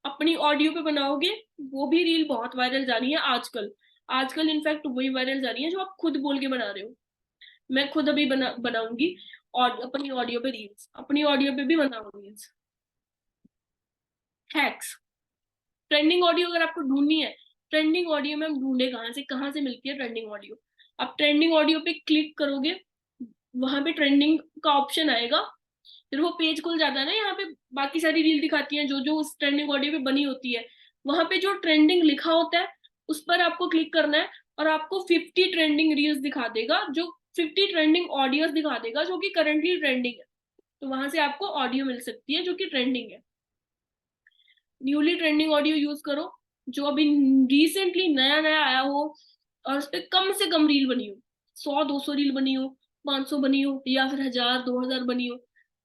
अपनी ऑडियो पे बनाओगे वो भी रील बहुत वायरल जा रही है आजकल। आजकल इनफैक्ट वही वायरल जा रही है जो आप खुद बोल के बना रहे हो। मैं खुद अभी बनाऊंगी और अपनी ऑडियो पे रील्स, अपनी ऑडियो पे भी बनाऊंगी रील्स। हैक्स, ट्रेंडिंग ऑडियो अगर आपको ढूंढनी है, ट्रेंडिंग ऑडियो में हम ढूंढे कहाँ से मिलती है ट्रेंडिंग ऑडियो। आप ट्रेंडिंग ऑडियो पे क्लिक करोगे, वहां पे ट्रेंडिंग का ऑप्शन आएगा, फिर वो पेज खुल जाता है ना, यहाँ पे बाकी सारी रील दिखाती हैं जो जो उस ट्रेंडिंग ऑडियो पे बनी होती है। वहां पे जो ट्रेंडिंग लिखा होता है उस पर आपको क्लिक करना है और आपको 50 ट्रेंडिंग रील्स दिखा देगा, जो 50 ट्रेंडिंग ऑडियोज दिखा देगा जो कि करंटली ट्रेंडिंग है। तो वहां से आपको ऑडियो मिल सकती है जो कि ट्रेंडिंग है। न्यूली ट्रेंडिंग ऑडियो यूज करो, जो अभी रिसेंटली नया नया आया हो और उस पर कम से कम रील बनी हो, 100-200 रील बनी हो, 500 बनी हो, या फिर 1000-2000 बनी हो,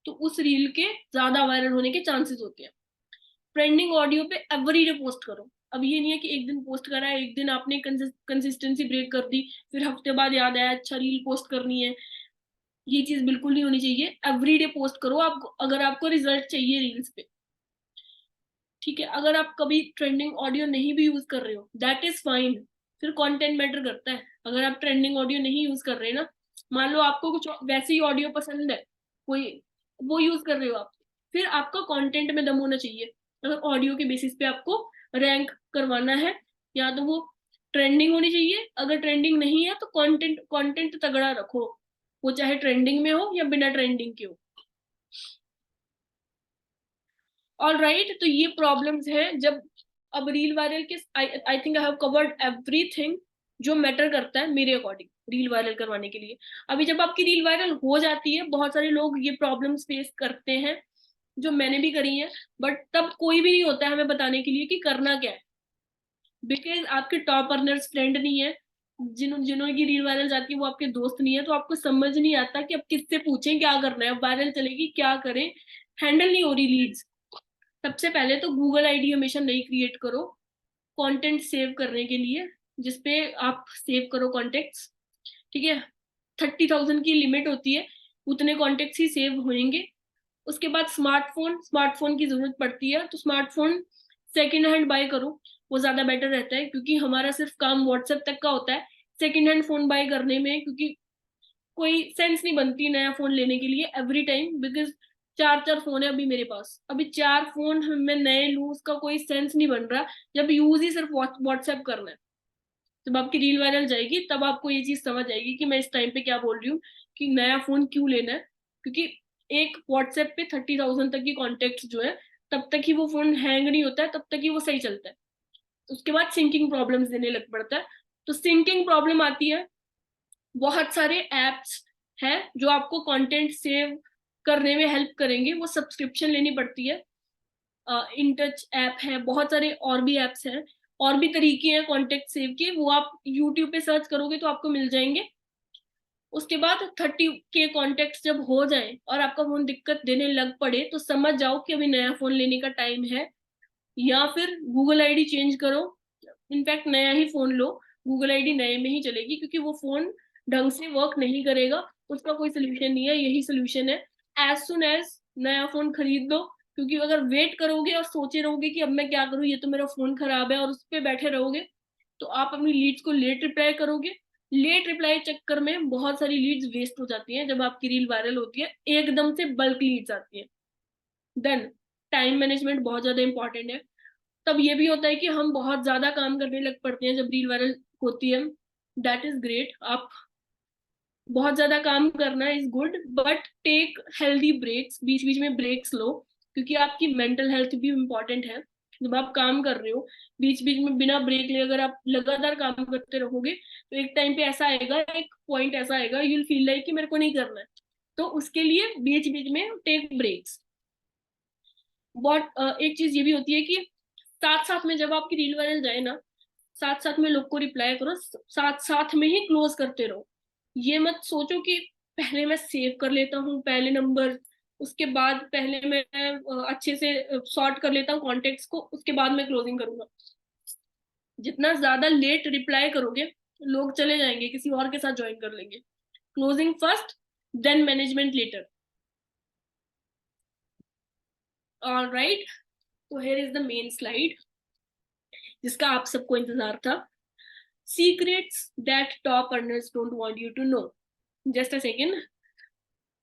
तो उस रील के ज्यादा वायरल होने के चांसेस होते हैं। ट्रेंडिंग ऑडियो पे एवरीडे पोस्ट करो। अब ये नहीं है कि एक दिन पोस्ट करा है, एक दिन आपने कंसिस्टेंसी ब्रेक कर दी, फिर हफ्ते बाद याद आया अच्छा रील पोस्ट करनी है। ये चीज बिल्कुल नहीं होनी चाहिए। एवरीडे पोस्ट करो आपको, अगर आपको रिजल्ट चाहिए रील्स पे। ठीक है, अगर आप कभी ट्रेंडिंग ऑडियो नहीं भी यूज कर रहे हो, दैट इज फाइन। फिर कंटेंट मैटर करता है। अगर आप ट्रेंडिंग ऑडियो नहीं यूज कर रहे ना, मान लो आपको कुछ वैसे ही ऑडियो पसंद है कोई, वो यूज कर रहे हो आप, फिर आपका कंटेंट में दम होना चाहिए। अगर ऑडियो के बेसिस पे आपको रैंक करवाना है, या तो वो ट्रेंडिंग होनी चाहिए, अगर ट्रेंडिंग नहीं है तो कंटेंट कंटेंट तगड़ा रखो, वो चाहे ट्रेंडिंग में हो या बिना ट्रेंडिंग के हो। ऑल राइट, तो ये प्रॉब्लम्स हैं जब अब रील वायरल के। I think I have covered everything जो मैटर करता है मेरे अकॉर्डिंग रील वायरल करवाने के लिए। अभी जब आपकी रील वायरल हो जाती है, बहुत सारे लोग ये प्रॉब्लम्स फेस करते हैं जो मैंने भी करी है, बट तब कोई भी नहीं होता है हमें बताने के लिए कि करना क्या है, बिकॉज आपके टॉप अर्नर्स फ्रेंड नहीं है, जिन्हों की रील वायरल जाती है वो आपके दोस्त नहीं है, तो आपको समझ नहीं आता कि अब किससे पूछें क्या करना है, वायरल चलेगी क्या करें, हैंडल नहीं हो रही लीड्स। सबसे पहले तो गूगल आईडी हमेशा नई क्रिएट करो कंटेंट सेव करने के लिए, जिसपे आप सेव करो कॉन्टेक्ट्स। ठीक है, 30,000 की लिमिट होती है, उतने कॉन्टेक्ट्स ही सेव होंगे। उसके बाद स्मार्टफोन की जरूरत पड़ती है, तो स्मार्टफोन सेकेंड हैंड बाय करो, वो ज्यादा बेटर रहता है, क्योंकि हमारा सिर्फ काम व्हाट्सएप तक का होता है सेकेंड हैंड फोन बाय करने में, क्योंकि कोई सेंस नहीं बनती नया फोन लेने के लिए एवरी टाइम, बिकॉज चार चार फोन है अभी मेरे पास, अभी 4 फोन मैं नए लूं उसका कोई सेंस नहीं बन रहा, जब यूज ही सिर्फ व्हाट्सएप करना है। जब आपकी रील वायरल जाएगी तब आपको ये चीज समझ आएगी कि मैं इस टाइम पे क्या बोल रही हूँ, कि नया फोन क्यों लेना है। क्योंकि एक व्हाट्सएप पे 30,000 तक की कॉन्टेक्ट जो है, तब तक ही वो फोन हैंग नहीं होता है, तब तक ही वो सही चलता है। उसके बाद सिंकिंग प्रॉब्लम्स देने लग पड़ता है। तो सिंकिंग प्रॉब्लम आती है, बहुत सारे एप्स हैं जो आपको कंटेंट सेव करने में हेल्प करेंगे, वो सब्सक्रिप्शन लेनी पड़ती है। इन टच ऐप है, बहुत सारे और भी एप्स हैं, और भी तरीके हैं कॉन्टेक्ट सेव के, वो आप यूट्यूब पे सर्च करोगे तो आपको मिल जाएंगे। उसके बाद 30 के कॉन्टेक्ट जब हो जाए और आपका फोन दिक्कत देने लग पड़े, तो समझ जाओ कि अभी नया फोन लेने का टाइम है, या फिर गूगल आईडी चेंज करो। इनफैक्ट नया ही फोन लो, गूगल आईडी नए में ही चलेगी, क्योंकि वो फोन ढंग से वर्क नहीं करेगा, उसका कोई सोल्यूशन नहीं है, यही सोल्यूशन है। एज सुन एज नया फोन खरीद लो, क्योंकि अगर वेट करोगे और सोचे रहोगे कि अब मैं क्या करूं, ये तो मेरा फोन खराब है, और उस पर बैठे रहोगे, तो आप अपनी लीड्स को लेट रिप्लाई करोगे। लेट रिप्लाई चक्कर में बहुत सारी लीड्स वेस्ट हो जाती हैं, जब आपकी रील वायरल होती है एकदम से बल्क लीड्स आती है। देन टाइम मैनेजमेंट बहुत ज्यादा इंपॉर्टेंट है। तब ये भी होता है कि हम बहुत ज्यादा काम करने लग पड़ते हैं जब रील वायरल होती है। दैट इज ग्रेट, आप बहुत ज्यादा काम करना is good, but take healthy breaks, बीच बीच में ब्रेक्स लो, क्योंकि आपकी मेंटल हेल्थ भी इम्पोर्टेंट है। जब आप काम कर रहे हो, बीच बीच में बिना ब्रेक लिए अगर आप लगातार काम करते रहोगे, तो एक टाइम पे ऐसा आएगा, एक पॉइंट ऐसा आएगा, यू विल फील लाइक कि मेरे को नहीं करना है। तो उसके लिए बीच बीच में टेक ब्रेक्स। बहुत एक चीज ये भी होती है कि साथ साथ में जब आपकी रील वायरल जाए ना, साथ साथ में लोग को रिप्लाई करो, साथ साथ में ही क्लोज करते रहो। ये मत सोचो कि पहले मैं सेव कर लेता हूँ पहले नंबर, उसके बाद पहले मैं अच्छे से सॉर्ट कर लेता हूँ कॉन्टेक्ट्स को, उसके बाद मैं क्लोजिंग करूंगा। जितना ज्यादा लेट रिप्लाई करोगे, लोग चले जाएंगे किसी और के साथ ज्वाइन कर लेंगे। Closing first, then management later. All right, तो here is the main slide जिसका आप सबको इंतजार था। Secrets that top earners don't want you to know. Just a second.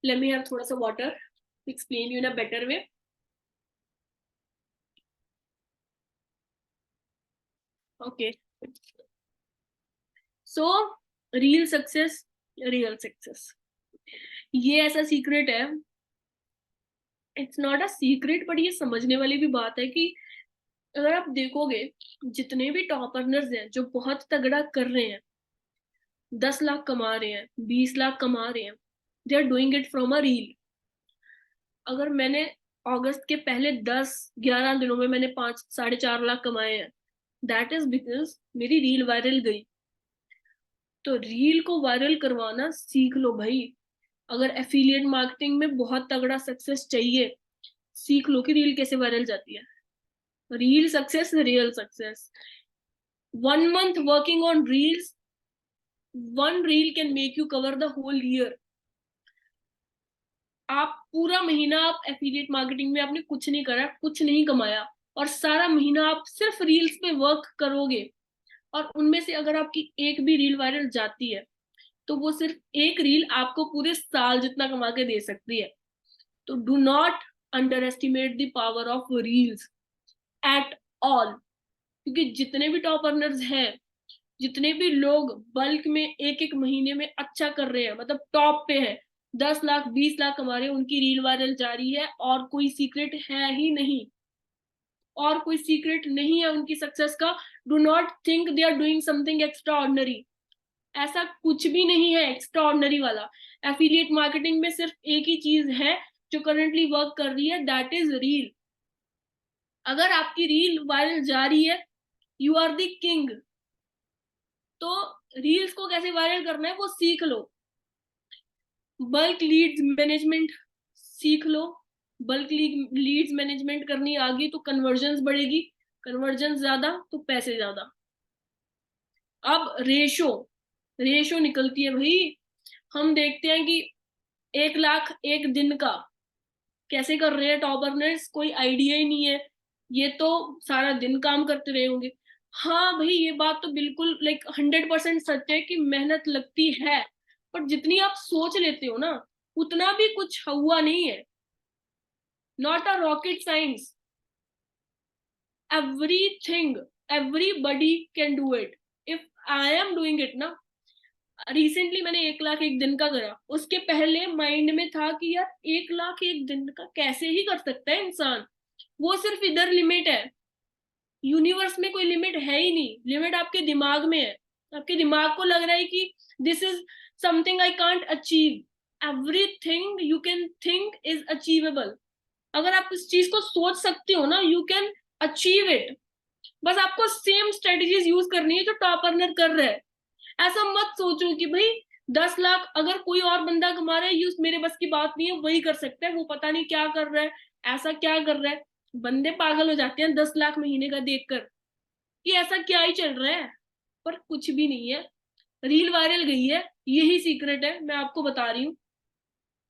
Let me have thoda sa water to explain you in a better way. Okay. So, real success, real success. ये ऐसा secret है, it's not a secret, but ये समझने वाली भी बात है कि अगर आप देखोगे जितने भी टॉप अर्नर्स हैं जो बहुत तगड़ा कर रहे हैं, 10 लाख कमा रहे हैं, 20 लाख कमा रहे हैं, they are doing it from a reel. अगर मैंने अगस्त के पहले 10-11 दिनों में मैंने 5-4.5 लाख कमाए हैं, दैट इज बिकॉज मेरी रील वायरल गई। तो रील को वायरल करवाना सीख लो भाई। अगर एफिलिएट मार्केटिंग में बहुत तगड़ा सक्सेस चाहिए, सीख लो कि रील कैसे वायरल जाती है। Reel success, real success. 1 month working on reels, one reel can make you cover the whole year. आप पूरा महीना आप एफिलिएट मार्केटिंग में आपने कुछ नहीं करा, कुछ नहीं कमाया, और सारा महीना आप सिर्फ रील्स पे वर्क करोगे, और उनमें से अगर आपकी एक भी रील वायरल जाती है, तो वो सिर्फ एक रील आपको पूरे साल जितना कमा के दे सकती है। तो do not under estimate the power of reels at all. क्योंकि जितने भी टॉप अर्नर्स हैं, जितने भी लोग बल्क में एक एक महीने में अच्छा कर रहे हैं, मतलब टॉप पे है, 10 लाख 20 लाख कमा रहे हैं, उनकी रील वायरल जारी है, और कोई सीक्रेट है ही नहीं। और कोई सीक्रेट नहीं है उनकी सक्सेस का। Do not think they are doing something extraordinary. ऐसा कुछ भी नहीं है एक्स्ट्रा ऑर्डिनरी वाला। एफिलिएट मार्केटिंग में सिर्फ एक ही चीज है जो करंटली वर्क कर रही है, दैट इज रील। अगर आपकी रील वायरल जा रही है, यू आर द किंग। तो रील्स को कैसे वायरल करना है वो सीख लो। बल्क लीड्स मैनेजमेंट सीख लो। बल्क लीड्स मैनेजमेंट करनी आ गई तो कन्वर्जन बढ़ेगी, कन्वर्जन ज्यादा तो पैसे ज्यादा। अब रेशो, रेशो निकलती है भाई। हम देखते हैं कि 1 लाख एक दिन का कैसे कर रहे हैं टॉप अर्नर्स, कोई आइडिया ही नहीं है। ये तो सारा दिन काम करते रहे होंगे। हाँ भाई, ये बात तो बिल्कुल लाइक 100% सच है कि मेहनत लगती है, पर जितनी आप सोच लेते हो ना, उतना भी कुछ हुआ नहीं है। Not a rocket science. Everything, everybody can do it if I am doing it ना। रिसेंटली मैंने 1 लाख एक दिन का करा, उसके पहले माइंड में था कि यार 1 लाख एक दिन का कैसे ही कर सकता है इंसान। वो सिर्फ इधर लिमिट है, यूनिवर्स में कोई लिमिट है ही नहीं। लिमिट आपके दिमाग में है। आपके दिमाग को लग रहा है कि this is something I can't achieve. Everything you can think is achievable. अगर आप इस चीज को सोच सकते हो ना, यू कैन अचीव इट। बस आपको सेम स्ट्रेटेजीज यूज करनी है जो टॉप अर्नर कर रहा है। ऐसा मत सोचो कि भाई 10 लाख अगर कोई और बंदा कमा रहा है, ये मेरे बस की बात नहीं है, वही कर सकता है, वो पता नहीं क्या कर रहा है, ऐसा क्या कर रहा है। बंदे पागल हो जाते हैं 10 लाख महीने का देखकर कि ऐसा क्या ही चल रहा है। पर कुछ भी नहीं है। रील वायरल गई है, यही सीक्रेट है, मैं आपको बता रही हूँ।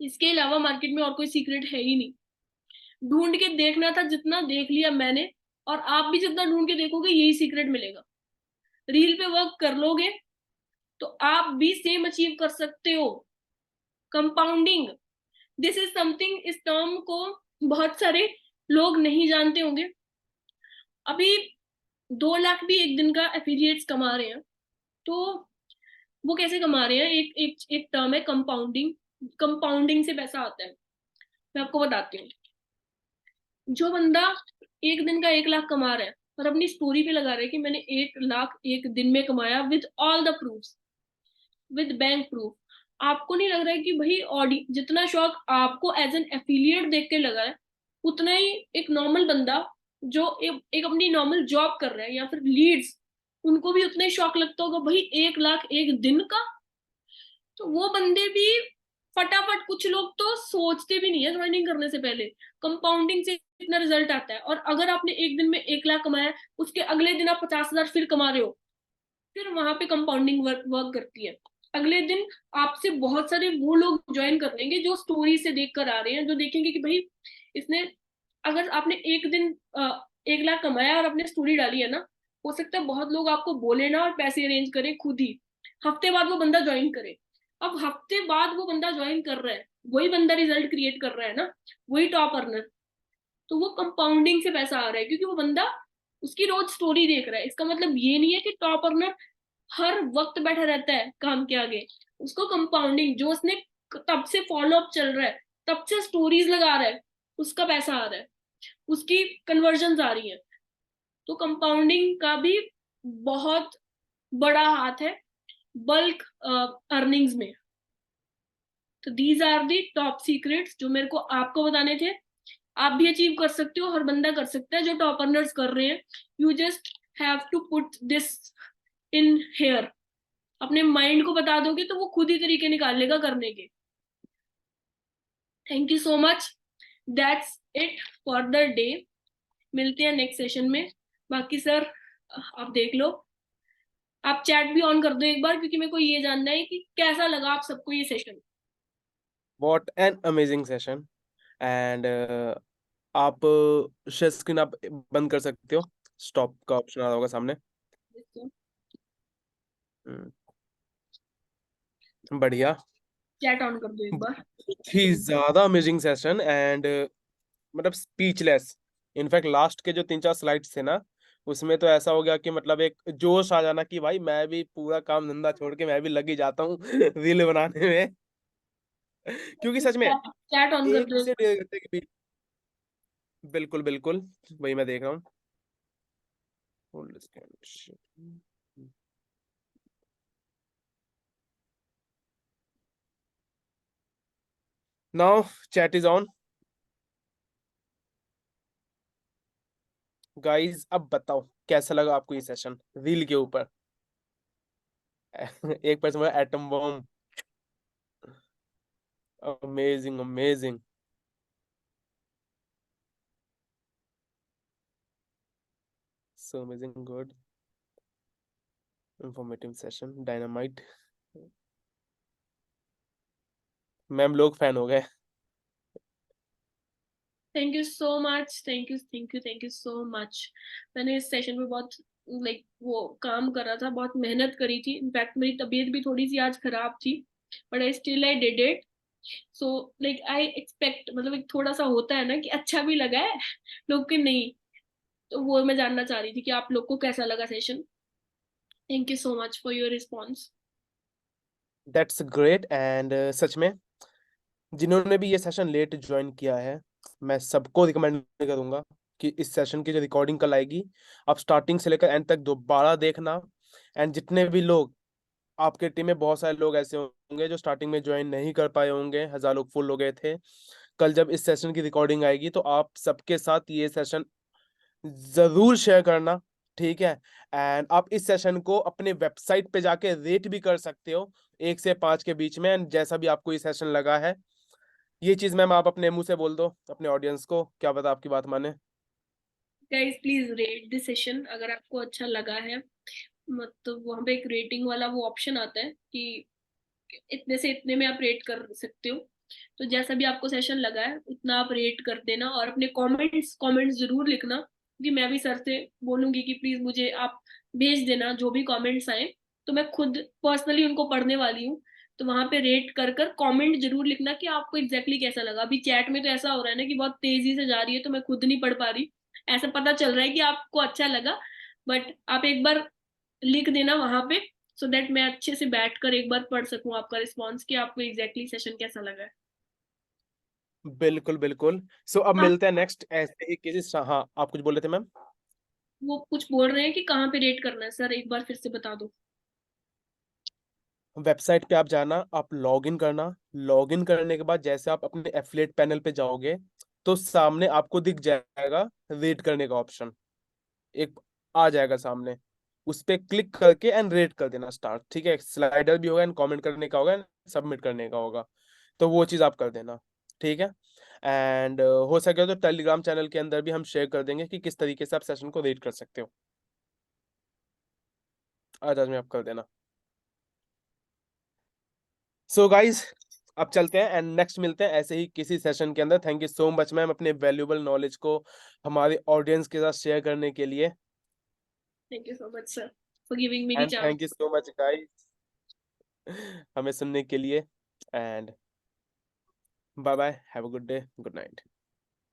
इसके अलावा मार्केट में और कोई सीक्रेट है ही नहीं। ढूंढ के देखना था जितना देख लिया मैंने, और आप भी जितना ढूंढ के देखोगे यही सीक्रेट मिलेगा। रील पे वर्क कर लोगे तो आप भी सेम अचीव कर सकते हो। कंपाउंडिंग, दिस इज समथिंग, इस टर्म को बहुत सारे लोग नहीं जानते होंगे। अभी 2 लाख भी एक दिन का एफिलिएट्स कमा रहे हैं। तो वो कैसे कमा रहे हैं, एक एक एक टर्म है कंपाउंडिंग। कंपाउंडिंग से पैसा आता है, मैं आपको बताती हूँ। जो बंदा एक दिन का 1 लाख कमा रहा है और अपनी स्टोरी पे लगा रहा है कि मैंने 1 लाख एक दिन में कमाया with all the proof, with bank proof, आपको नहीं लग रहा है कि भाई ऑडी जितना शौक आपको एज एन एफिलिएट देख के लगा है, उतना ही एक नॉर्मल बंदा जो एक अपनी नॉर्मल जॉब कर रहा है या फिर लीड्स, उनको भी उतना ही शौक लगता होगा भाई 1 लाख एक दिन का। तो वो बंदे भी फटाफट, कुछ लोग तो सोचते भी नहीं है ज्वाइनिंग करने से पहले। कंपाउंडिंग से इतना रिजल्ट आता है। और अगर आपने एक दिन में 1 लाख कमाया, उसके अगले दिन आप 50,000 फिर कमा रहे हो, फिर वहां पे कंपाउंडिंग वर्क वर्क करती है। अगले दिन आपसे बहुत सारे वो लोग ज्वाइन कर लेंगे जो स्टोरी से देख कर आ रहे हैं, जो देखेंगे कि भाई इसने, अगर आपने एक दिन 1 लाख कमाया और आपने स्टोरी डाली है ना, हो सकता है बहुत लोग आपको बोले ना और पैसे अरेंज करें खुद ही, हफ्ते बाद वो बंदा ज्वाइन करे। अब हफ्ते बाद वो बंदा ज्वाइन कर रहा है, वही बंदा रिजल्ट क्रिएट कर रहा है ना, वही टॉप अर्नर। तो वो कंपाउंडिंग से पैसा आ रहा है क्योंकि वो बंदा उसकी रोज स्टोरी देख रहा है। इसका मतलब ये नहीं है कि टॉप अर्नर हर वक्त बैठा रहता है काम के आगे। उसको कंपाउंडिंग, जो उसने तब से फॉलो अप चल रहा है, तब से स्टोरीज लगा रहा है, उसका पैसा आ रहा है, उसकी कन्वर्जन आ रही है। तो कंपाउंडिंग का भी बहुत बड़ा हाथ है बल्क अर्निंग्स में। तो these are the top secrets जो मेरे को आपको बताने थे। आप भी अचीव कर सकते हो, हर बंदा कर सकता है जो टॉप अर्नर्स कर रहे हैं। You just have to put this in here. अपने माइंड को बता दोगे तो वो खुद ही तरीके निकाल लेगा करने के। Thank you so much. That's it for the day. मिलते हैं नेक्स्ट सेशन में। बाकी सर आप देख लो, आप चैट भी ऑन कर दो एक बार, क्योंकि मेरे को ये जानना है कि कैसा लगा आप सबको ये session. What an amazing session. And आप शेयर स्क्रीन आप बंद कर सकते हो, स्टॉप का ऑप्शन आ रहा होगा सामने। बढ़िया। चैट ऑन कर दो एक बार। बहुत ही ज्यादा अमेजिंग सेशन एंड मतलब स्पीचलेस। इनफैक्ट लास्ट के जो 3-4 स्लाइड्स थे ना, उसमें तो ऐसा हो गया कि मतलब एक जोश आ जाना कि भाई मैं भी पूरा काम धंधा छोड़ के मैं भी लग ही जाता हूँ रील बनाने में। क्योंकि सच में चैट ऑन कर एक दो। से 1.5 घंटे के बीच। बिल्कुल बिल्कुल, वही मैं देख रहा हूँ। Hold this kind of shit. Now chat is on. Guys अब बताओ कैसा लगा आपको ये सेशन रील के ऊपर। एक person atom bomb. Amazing amazing. So amazing good informative session dynamite. Ma'am लोग फैन हो गए। Thank you so much, thank you thank you thank you so much. मैंने इस सेशन में बहुत लाइक वो काम कर रहा था, बहुत मेहनत करी थी। इनफैक्ट मेरी तबीयत भी थोड़ी सी आज खराब थी, but I still I did it. So like I expect, मतलब एक थोड़ा सा होता है ना कि अच्छा भी लगा है लोग के नहीं। तो वो मैं जानना चाह रही थी कि आप लोग को कैसा लगा session. Thank you so much for your response. That's great and such में जिन्होंने भी ये सेशन लेट ज्वाइन किया है, मैं सबको रिकमेंड करूंगा कि इस सेशन की जो रिकॉर्डिंग कल आएगी, आप स्टार्टिंग से लेकर एंड तक दोबारा देखना। एंड जितने भी लोग आपके टीम में, बहुत सारे लोग ऐसे होंगे जो स्टार्टिंग में ज्वाइन नहीं कर पाए होंगे, 1000 लोग फुल हो गए थे। कल जब इस सेशन की रिकॉर्डिंग आएगी तो आप सबके साथ ये सेशन जरूर शेयर करना, ठीक है। एंड आप इस सेशन को अपने वेबसाइट पे जाके रेट भी कर सकते हो 1 से 5 के बीच में। एंड जैसा भी आपको ये सेशन लगा है, ये चीज मैम आप अपने मुंह से बोल दो अपने ऑडियंस को, क्या पता आपकी बात माने। Guys please rate this session अगर आपको अच्छा लगा है। मतलब वहां पे एक रेटिंग वाला वो ऑप्शन आता है कि इतने से इतने में आप रेट कर सकते हो। तो जैसा भी आपको सेशन लगा है उतना आप रेट कर देना, और अपने कमेंट्स कमेंट्स जरूर लिखना, क्योंकि मैं भी सर से बोलूंगी कि प्लीज मुझे आप भेज देना जो भी कमेंट्स आए। तो मैं खुद पर्सनली उनको पढ़ने वाली हूँ। तो वहां पे रेट कर कर कमेंट जरूर लिखना कि आपको एग्जैक्टली कैसा लगा। अभी चैट में तो ऐसा हो रहा है ना कि बहुत तेजी से जा रही है, तो मैं खुद नहीं पढ़ पा रही। ऐसा पता चल रहा है कि आपको अच्छा लगा, बट आप एक बार लिख देना वहां पे, सो दैट मैं अच्छे से बैठकर एक बार पढ़ सकूं आपका रिस्पॉन्स कि आपको एग्जैक्टली सेशन कैसा लगा है। बिल्कुल बिल्कुल। सो अब हाँ, मिलते हैं नेक्स्ट ऐसे ही किसी, हाँ आप कुछ बोल रहे थे मैम। वो कुछ बोल रहे हैं कि कहाँ पे रेट करना है सर, एक बार फिर से बता दो। वेबसाइट पे आप जाना, आप लॉग इन करना। लॉग इन करने के बाद जैसे आप अपने एफिलिएट पैनल पे जाओगे, तो सामने आपको दिख जाएगा रेट करने का ऑप्शन, एक आ जाएगा सामने। उस पे क्लिक करके एंड रेट कर देना स्टार्ट, ठीक है। स्लाइडर भी होगा एंड कमेंट करने का होगा एंड सबमिट करने का होगा, तो वो चीज़ आप कर देना, ठीक है। एंड हो सके तो टेलीग्राम चैनल के अंदर भी हम शेयर कर देंगे कि किस तरीके से आप सेशन को रेट कर सकते हो। आज में आप कर देना। सो गाइज अब चलते हैं एंड नेक्स्ट मिलते हैं ऐसे ही किसी सेशन के अंदर। Thank you so much ma'am अपने वैल्यूएबल नॉलेज को हमारे ऑडियंस के साथ शेयर करने के लिए। Thank you so much sir for giving me the and chance. Thank you so much guys हमें सुनने के लिए। And bye bye, have a good day, good night.